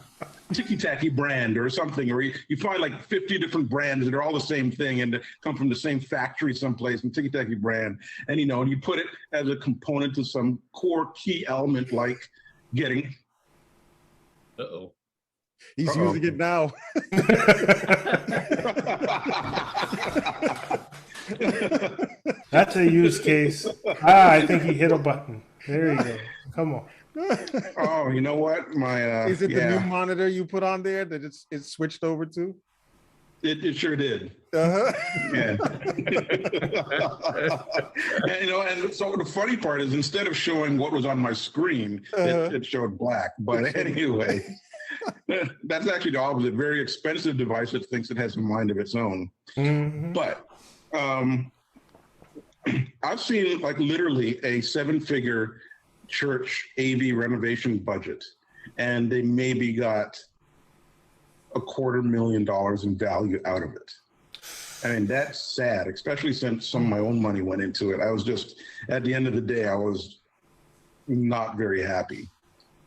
Tiki Tacky brand or something, or you find like 50 different brands that are all the same thing and come from the same factory someplace, and Tiki Tacky brand, and and you put it as a component to some core key element like getting. Uh-oh. He's using it now. That's a use case. I think he hit a button. There you go. Come on. Oh, you know what? Is it the new monitor you put on there that it's switched over to? It sure did. Uh-huh. Yeah. And so the funny part is, instead of showing what was on my screen, it showed black. But anyway, that's actually the opposite. Very expensive device that thinks it has a mind of its own. Mm-hmm. But I've seen like literally a 7-figure church AV renovation budget, and they maybe got $250,000 in value out of it. That's sad, especially since some of my own money went into it. I was just, at the end of the day, I was not very happy.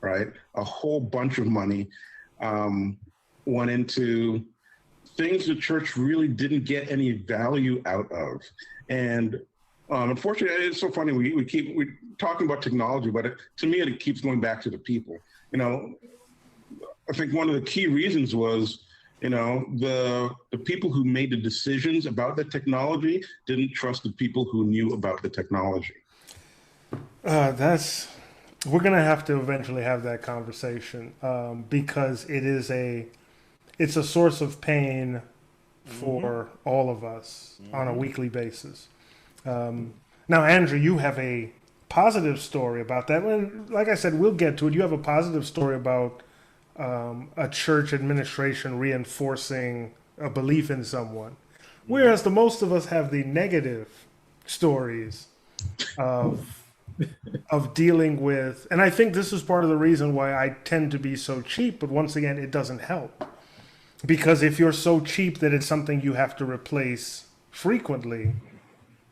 right? A whole bunch of money went into things the church really didn't get any value out of. And unfortunately, it's so funny. We're talking about technology, but to me, it keeps going back to the people. You know, I think one of the key reasons was, you know, the people who made the decisions about the technology didn't trust the people who knew about the technology. We're gonna have to eventually have that conversation because it's a source of pain for all of us on a weekly basis. Now, Andrew, you have a positive story about that. And like I said, we'll get to it. You have a positive story about a church administration reinforcing a belief in someone, whereas the most of us have the negative stories of dealing with. And I think this is part of the reason why I tend to be so cheap. But once again, it doesn't help, because if you're so cheap that it's something you have to replace frequently,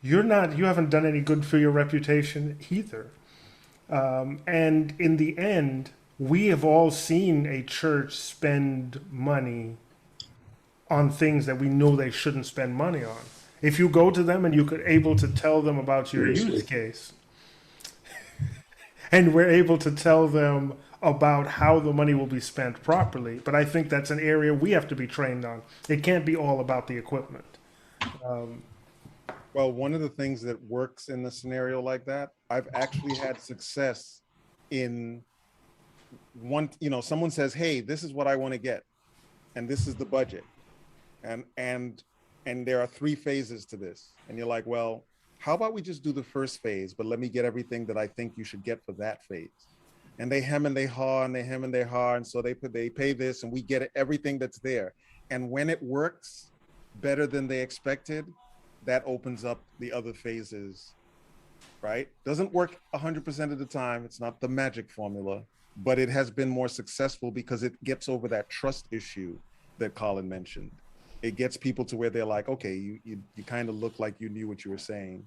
you haven't done any good for your reputation either. And in the end, we have all seen a church spend money on things that we know they shouldn't spend money on. If you go to them and you're able to tell them about your use case, and we're able to tell them about how the money will be spent properly. But I think that's an area we have to be trained on. It can't be all about the equipment. Well, one of the things that works in a scenario like that, I've actually had success in someone says, hey, this is what I want to get, and this is the budget. And there are 3 phases to this. And you're like, well, how about we just do the first phase, but let me get everything that I think you should get for that phase. And they hem and they haw and they hem and they haw. And so they pay this and we get everything that's there. And when it works better than they expected, that opens up the other phases, right? Doesn't work 100% of the time. It's not the magic formula, but it has been more successful because it gets over that trust issue that Colin mentioned. It gets people to where they're like, okay, you kind of look like you knew what you were saying.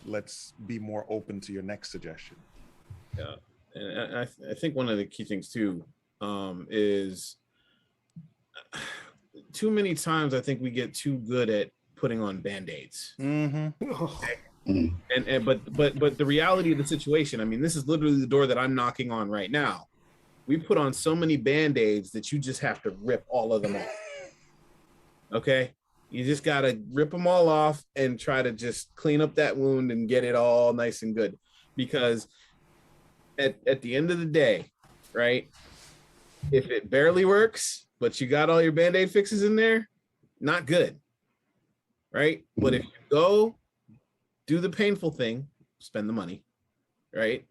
Let's be more open to your next suggestion. Yeah, and I think one of the key things too is too many times I think we get too good at putting on band-aids. But the reality of the situation, I mean, this is literally the door that I'm knocking on right now. We put on so many band-aids that you just have to rip all of them off. Okay, you just got to rip them all off and try to just clean up that wound and get it all nice and good. Because at the end of the day, right, if it barely works, but you got all your Band-Aid fixes in there, not good, right? But if you go do the painful thing, spend the money, right?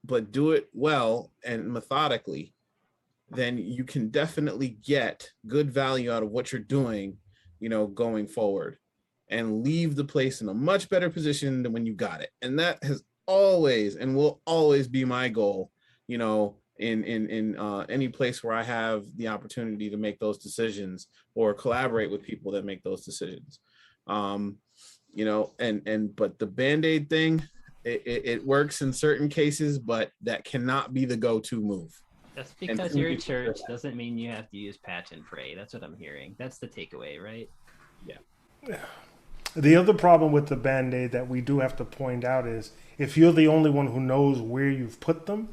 But do it well and methodically, then you can definitely get good value out of what you're doing, going forward, and leave the place in a much better position than when you got it. And that has always and will always be my goal, in any place where I have the opportunity to make those decisions or collaborate with people that make those decisions. But the Band-Aid thing, it works in certain cases, but that cannot be the go-to move. Just because you're a church doesn't mean you have to use patch and pray. That's what I'm hearing. That's the takeaway, right? Yeah. The other problem with the Band-Aid that we do have to point out is if you're the only one who knows where you've put them,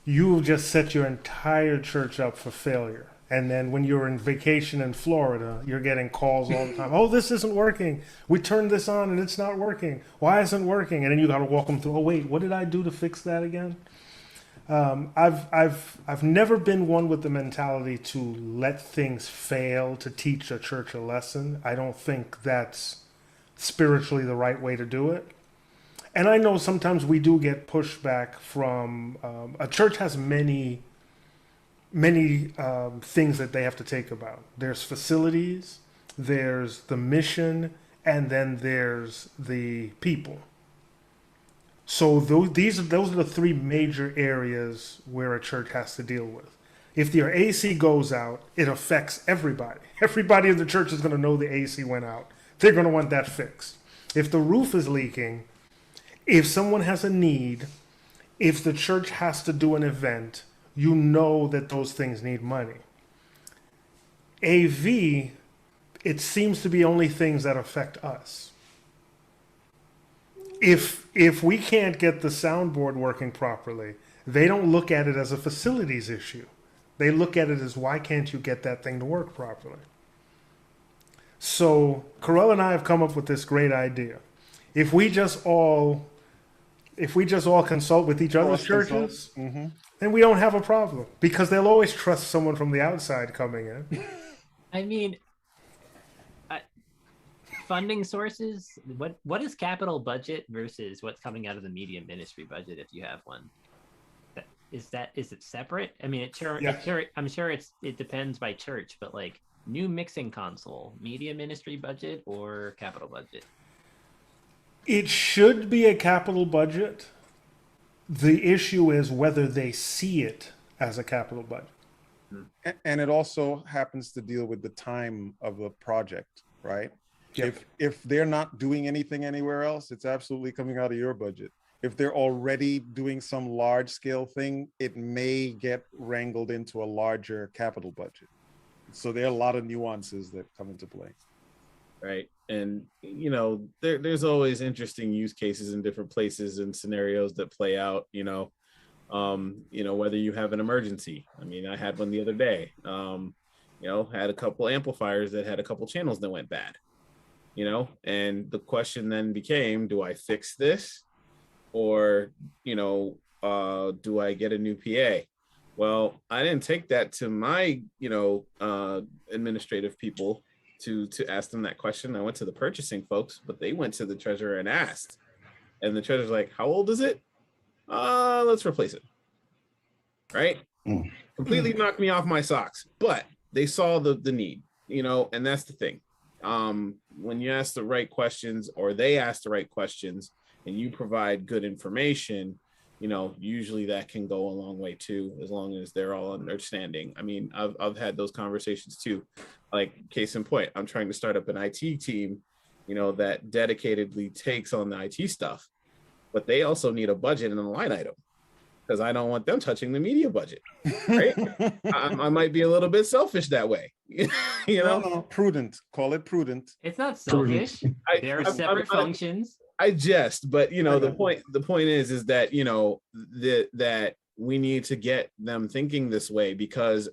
you just set your entire church up for failure. And then when you're in vacation in Florida, you're getting calls all the time. Oh, this isn't working. We turned this on and it's not working. Why isn't it working? And then you got to walk them through. Oh, wait, what did I do to fix that again? I've never been one with the mentality to let things fail to teach a church a lesson. I don't think that's spiritually the right way to do it. And I know sometimes we do get pushback from a church has many things that they have to take about. There's facilities, there's the mission, and then there's the people. So those are the 3 major areas where a church has to deal with. If your AC goes out, it affects everybody. Everybody in the church is going to know the AC went out. They're going to want that fixed. If the roof is leaking, if someone has a need, if the church has to do an event, you know that those things need money. AV, it seems to be only things that affect us. If we can't get the soundboard working properly, they don't look at it as a facilities issue. They look at it as, why can't you get that thing to work properly? So Carell and I have come up with this great idea. If we just all consult with each other's churches, then we don't have a problem, because they'll always trust someone from the outside coming in. I mean, funding sources. What is capital budget versus what's coming out of the media ministry budget, if you have one? Is it separate? I mean, I'm sure it depends by church, but like new mixing console, media ministry budget or capital budget? It should be a capital budget. The issue is whether they see it as a capital budget. And it also happens to deal with the time of the project, right? Yep. If they're not doing anything anywhere else, it's absolutely coming out of your budget. If they're already doing some large scale thing, it may get wrangled into a larger capital budget. So there are a lot of nuances that come into play. Right. And, you know, there's always interesting use cases in different places and scenarios that play out, whether you have an emergency. I mean, I had one the other day, had a couple amplifiers that had a couple channels that went bad, and the question then became, do I fix this? Or, do I get a new PA? Well, I didn't take that to my, administrative people to ask them that question. I went to the purchasing folks, but they went to the treasurer and asked. And the treasurer's like, how old is it? Let's replace it. Right? Completely knocked me off my socks. But they saw the need, and that's the thing. When you ask the right questions, or they ask the right questions, and you provide good information, usually that can go a long way too, as long as they're all understanding. I mean, I've had those conversations too. Like, case in point, I'm trying to start up an IT team, that dedicatedly takes on the IT stuff, but they also need a budget and a line item, because I don't want them touching the media budget. Right? I might be a little bit selfish that way. No, prudent. Call it prudent. It's not selfish. There are separate functions. I jest, but the point is that that we need to get them thinking this way, because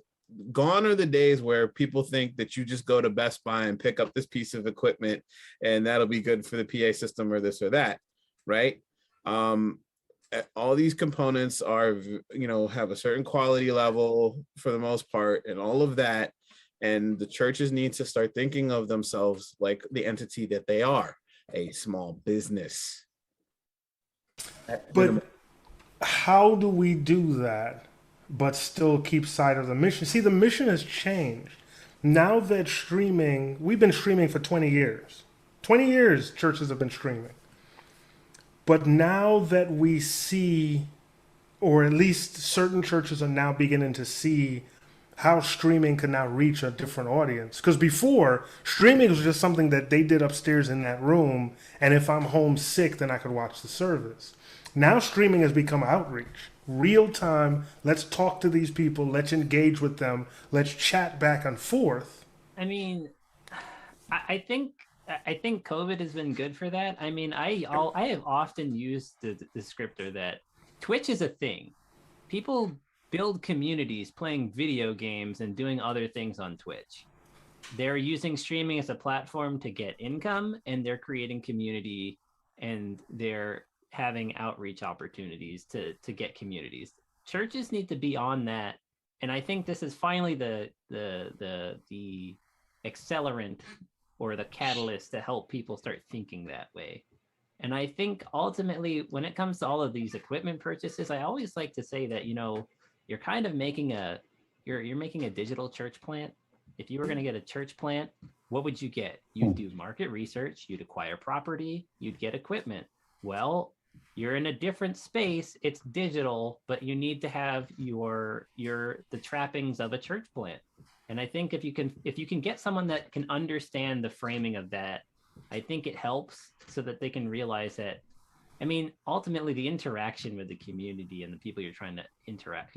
gone are the days where people think that you just go to Best Buy and pick up this piece of equipment and that'll be good for the PA system or this or that, right? All these components are, have a certain quality level for the most part, and all of that, and the churches need to start thinking of themselves like the entity that they are. A small business. But how do we do that but still keep sight of the mission? See, the mission has changed. Now that we've been streaming for 20 years. 20 years churches have been streaming. But now that we see, or at least certain churches are now beginning to see, how streaming can now reach a different audience. Because before, streaming was just something that they did upstairs in that room, and if I'm homesick, then I could watch the service. Now streaming has become outreach. Real time, let's talk to these people, let's engage with them, let's chat back and forth. I mean, I think COVID has been good for that. I mean, I have often used the descriptor that Twitch is a thing. People build communities playing video games and doing other things on Twitch. They're using streaming as a platform to get income, and they're creating community, and they're having outreach opportunities to get communities. Churches need to be on that. And I think this is finally the accelerant or the catalyst to help people start thinking that way. And I think ultimately, when it comes to all of these equipment purchases, I always like to say that, you're kind of making you're making a digital church plant. If you were going to get a church plant, what would you get? You'd do market research, you'd acquire property, you'd get equipment. Well, you're in a different space. It's digital, but you need to have the trappings of a church plant. And I think if you can get someone that can understand the framing of that, I think it helps so that they can realize that I mean, ultimately the interaction with the community and the people you're trying to interact,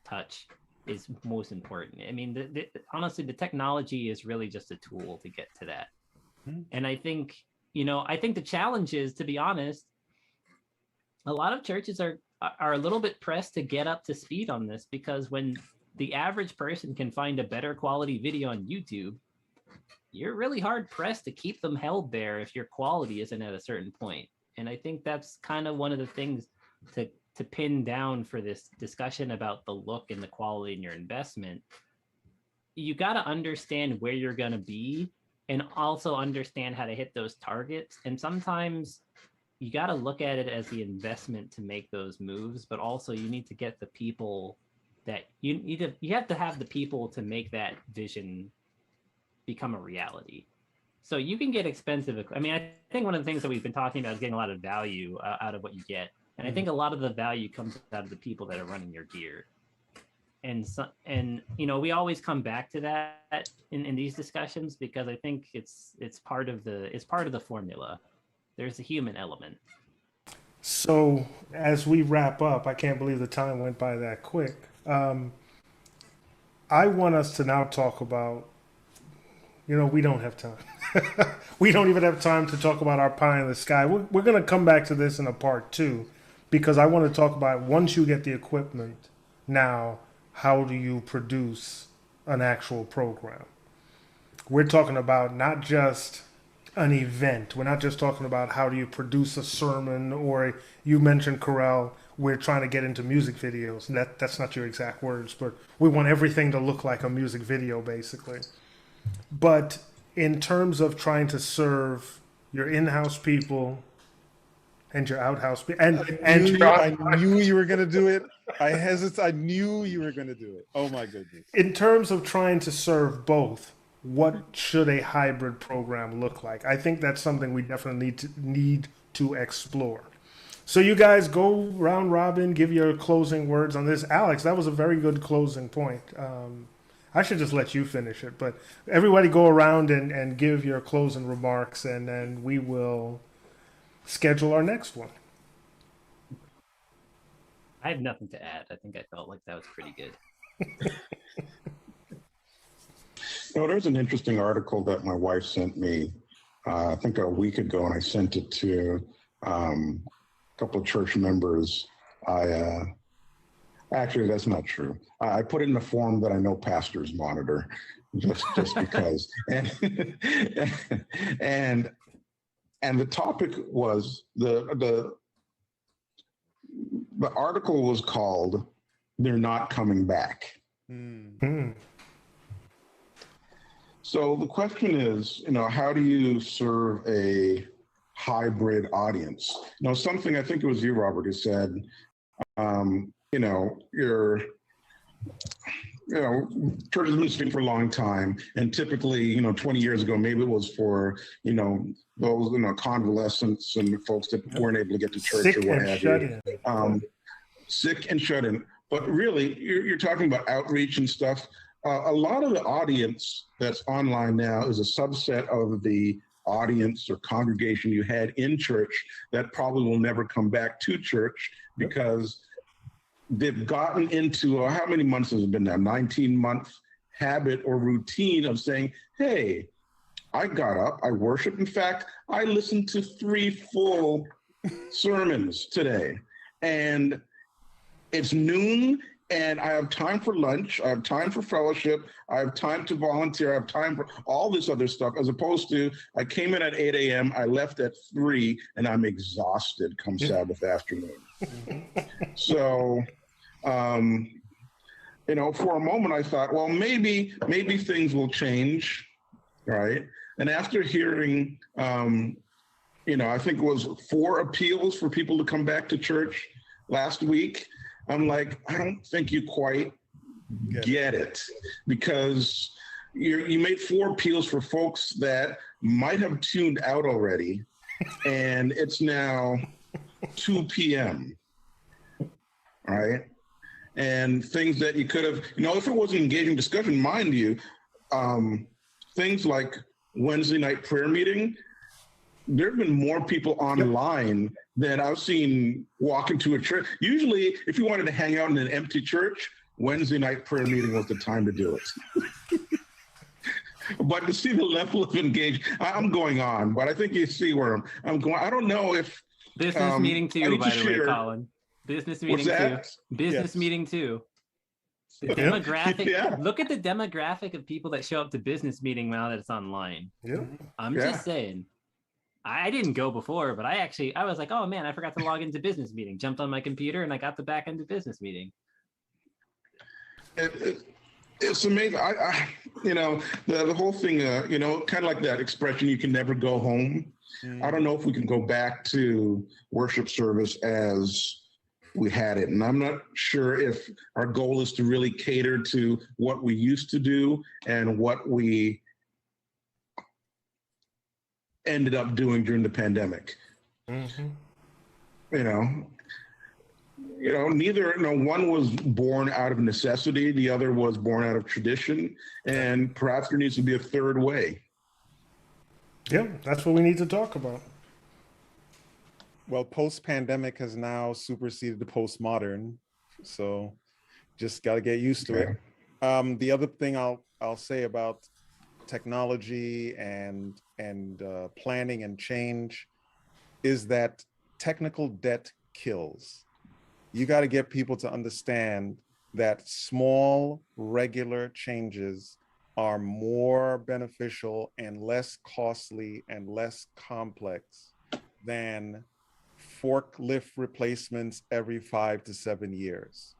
touch is most important. I mean, honestly, the technology is really just a tool to get to that. And I think, I think the challenge is, to be honest, a lot of churches are a little bit pressed to get up to speed on this, because when the average person can find a better quality video on YouTube, you're really hard pressed to keep them held there if your quality isn't at a certain point. And I think that's kind of one of the things to pin down for this discussion about the look and the quality in your investment. You got to understand where you're going to be and also understand how to hit those targets. And sometimes you got to look at it as the investment to make those moves, but also you need to get the people that you have to have the people to make that vision become a reality. So you can get expensive. I mean, I think one of the things that we've been talking about is getting a lot of value out of what you get. And I think a lot of the value comes out of the people that are running your gear. And we always come back to that in these discussions, because I think it's part of the formula. There's a human element. So as we wrap up, I can't believe the time went by that quick. I want us to now talk about, we don't have time. We don't even have time to talk about our pie in the sky. We're going to come back to this in a part 2, because I want to talk about, once you get the equipment, now how do you produce an actual program? We're talking about not just an event. We're not just talking about how do you produce a sermon, or you mentioned, Corel, we're trying to get into music videos. That's not your exact words, but we want everything to look like a music video, basically. But in terms of trying to serve your in-house people and your out-house people, I knew you were going to do it. I knew you were going to do it. Oh my goodness. In terms of trying to serve both, what should a hybrid program look like? I think that's something we definitely need to explore. So you guys go round robin, give your closing words on this. Alex, that was a very good closing point. I should just let you finish it, but everybody go around and give your closing remarks, and then we will schedule our next one. I have nothing to add. I think I felt like that was pretty good. There's an interesting article that my wife sent me, I think a week ago, and I sent it to a couple of church members. Actually, that's not true. I put it in a form that I know pastors monitor, just because. And the topic was the article was called "They're Not Coming Back." So the question is, how do you serve a hybrid audience? Something, I think it was you, Robert, who said, church has been speaking for a long time, and typically, 20 years ago, maybe it was for, those, convalescents and folks that weren't able to get to church or what have you. Sick and shut in. But really, you're talking about outreach and stuff. A lot of the audience that's online now is a subset of the audience or congregation you had in church that probably will never come back to church, because they've gotten into, how many months has it been now? 19-month habit or routine of saying, hey, I got up, I worshiped. In fact, I listened to 3 full sermons today, and it's noon, and I have time for lunch, I have time for fellowship, I have time to volunteer, I have time for all this other stuff, as opposed to, I came in at 8 a.m., I left at 3, and I'm exhausted come Sabbath afternoon. So, for a moment I thought, well, maybe things will change, right? And after hearing, I think it was 4 appeals for people to come back to church last week, I'm like, I don't think you quite get it, because you made 4 appeals for folks that might have tuned out already, and it's now 2 p.m., right? And things that you could have, if it was an engaging discussion, mind you, things like Wednesday night prayer meeting, there have been more people online than I've seen walk into a church. Usually, if you wanted to hang out in an empty church, Wednesday night prayer meeting was the time to do it. But to see the level of engagement, I'm going on, but I think you see where I'm going. I don't know if business meeting too, by the way, Colin. Business meeting too. Business meeting too. The demographic. Look at the demographic of people that show up to business meeting now that it's online. Yeah. I'm just saying. I didn't go before, but I was like, oh man, I forgot to log into business meeting. Jumped on my computer and I got the back end of business meeting. It's amazing. I the whole thing, kind of like that expression, you can never go home. I don't know if we can go back to worship service as we had it. And I'm not sure if our goal is to really cater to what we used to do and what we ended up doing during the pandemic. One was born out of necessity, the other was born out of tradition, and perhaps there needs to be a third way. Yeah, that's what we need to talk about. Well, post-pandemic has now superseded the postmodern, so just got to get used to it. The other thing I'll say about technology and planning and change is that technical debt kills. You got to get people to understand that small, regular changes are more beneficial and less costly and less complex than forklift replacements every 5 to 7 years.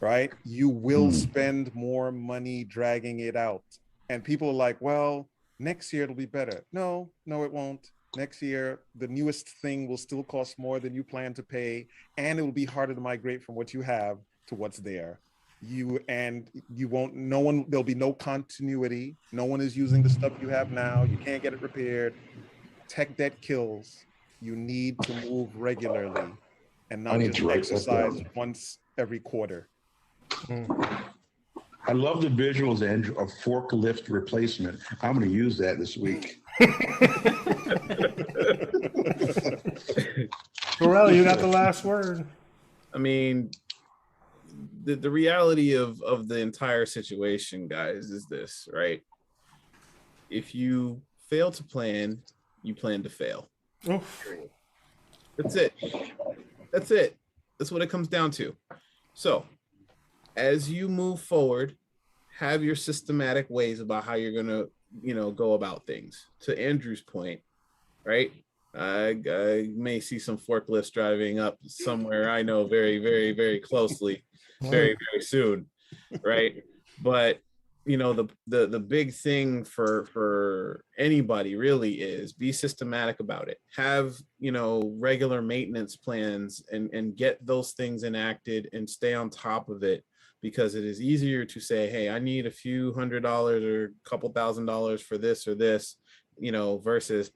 Right? You will spend more money dragging it out. And people are like, well, next year it'll be better. No, it won't. Next year, the newest thing will still cost more than you plan to pay, and it will be harder to migrate from what you have to what's there. There'll be no continuity. No one is using the stuff you have now. You can't get it repaired. Tech debt kills. You need to move regularly and not just exercise once every quarter. I love the visuals, Andrew, of forklift replacement. I'm going to use that this week. Corell, you got the last word. I mean, the reality of the entire situation, guys, is this, right? If you fail to plan, you plan to fail. That's it. That's what it comes down to. So as you move forward, have your systematic ways about how you're going to, go about things. To Andrew's point, right? I may see some forklifts driving up somewhere I know very, very, very closely, very, very soon, right? But the big thing for anybody really is be systematic about it. Have regular maintenance plans and get those things enacted and stay on top of it, because it is easier to say, hey, I need a few $100 or a couple $1,000 for this or this, versus,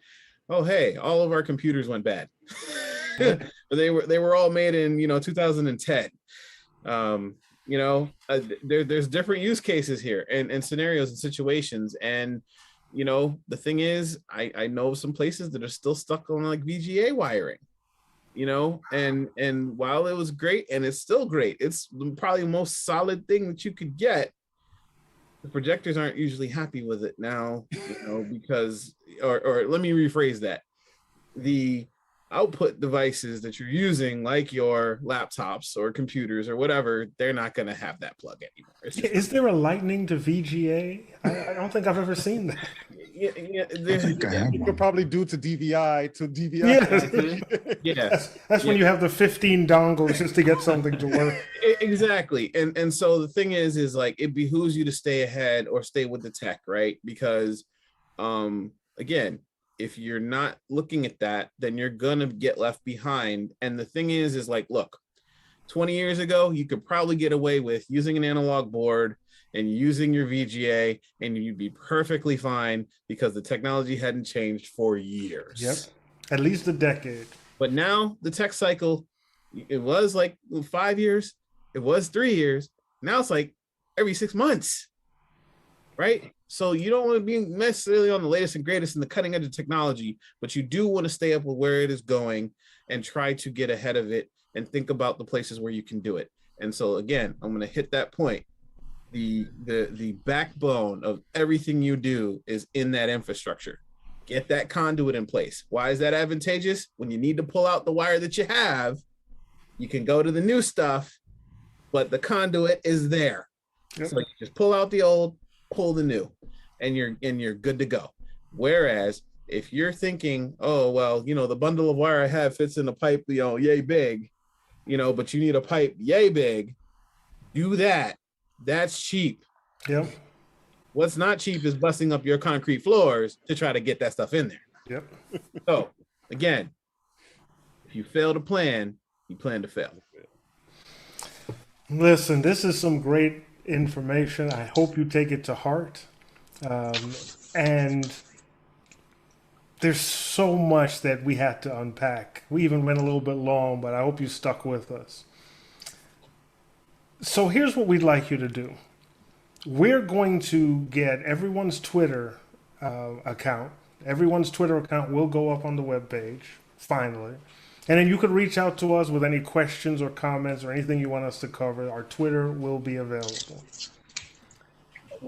oh, hey, all of our computers went bad. But they were all made in 2010. There's different use cases here and scenarios and situations. And the thing is, I know some places that are still stuck on like VGA wiring, and while it was great, and it's still great, it's probably the most solid thing that you could get, the projectors aren't usually happy with it now, because, or let me rephrase that. The output devices that you're using, like your laptops or computers or whatever, they're not going to have that plug anymore. Is there a lightning to VGA? I don't think I've ever seen that. You could probably do to DVI to DVI. That's when you have the 15 dongles just to get something to work. Exactly. And so the thing is like, it behooves you to stay ahead or stay with the tech, right? Because again, if you're not looking at that, then you're gonna get left behind. And the thing is like, look, 20 years ago, you could probably get away with using an analog board and using your VGA, and you'd be perfectly fine because the technology hadn't changed for years. Yep, at least a decade. But now the tech cycle, it was like 5 years, it was 3 years. Now it's like every 6 months, right? So you don't want to be necessarily on the latest and greatest in the cutting edge of technology, but you do want to stay up with where it is going and try to get ahead of it and think about the places where you can do it. And so again, I'm going to hit that point. The backbone of everything you do is in that infrastructure. Get that conduit in place. Why is that advantageous? When you need to pull out the wire that you have, you can go to the new stuff, but the conduit is there. Yep. So you just pull out the old, pull the new, and you're good to go. Whereas if you're thinking, oh, well, the bundle of wire I have fits in a pipe, yay big, but you need a pipe yay big, do that. That's cheap. Yep. What's not cheap is busting up your concrete floors to try to get that stuff in there. Yep. So again, if you fail to plan, you plan to fail. Listen, this is some great information. I hope you take it to heart. And there's so much that we had to unpack. We even went a little bit long, but I hope you stuck with us. So here's what we'd like you to do. We're going to get everyone's Twitter account. Everyone's Twitter account will go up on the webpage, finally. And then you could reach out to us with any questions or comments or anything you want us to cover. Our Twitter will be available.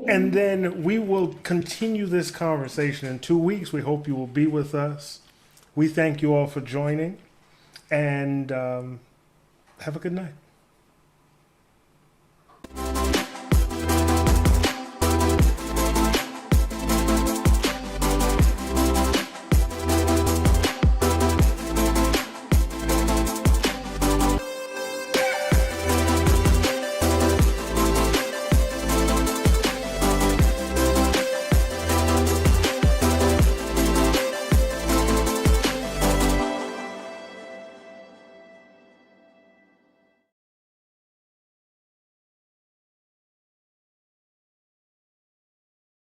And then we will continue this conversation in 2 weeks. We hope you will be with us. We thank you all for joining. And have a good night.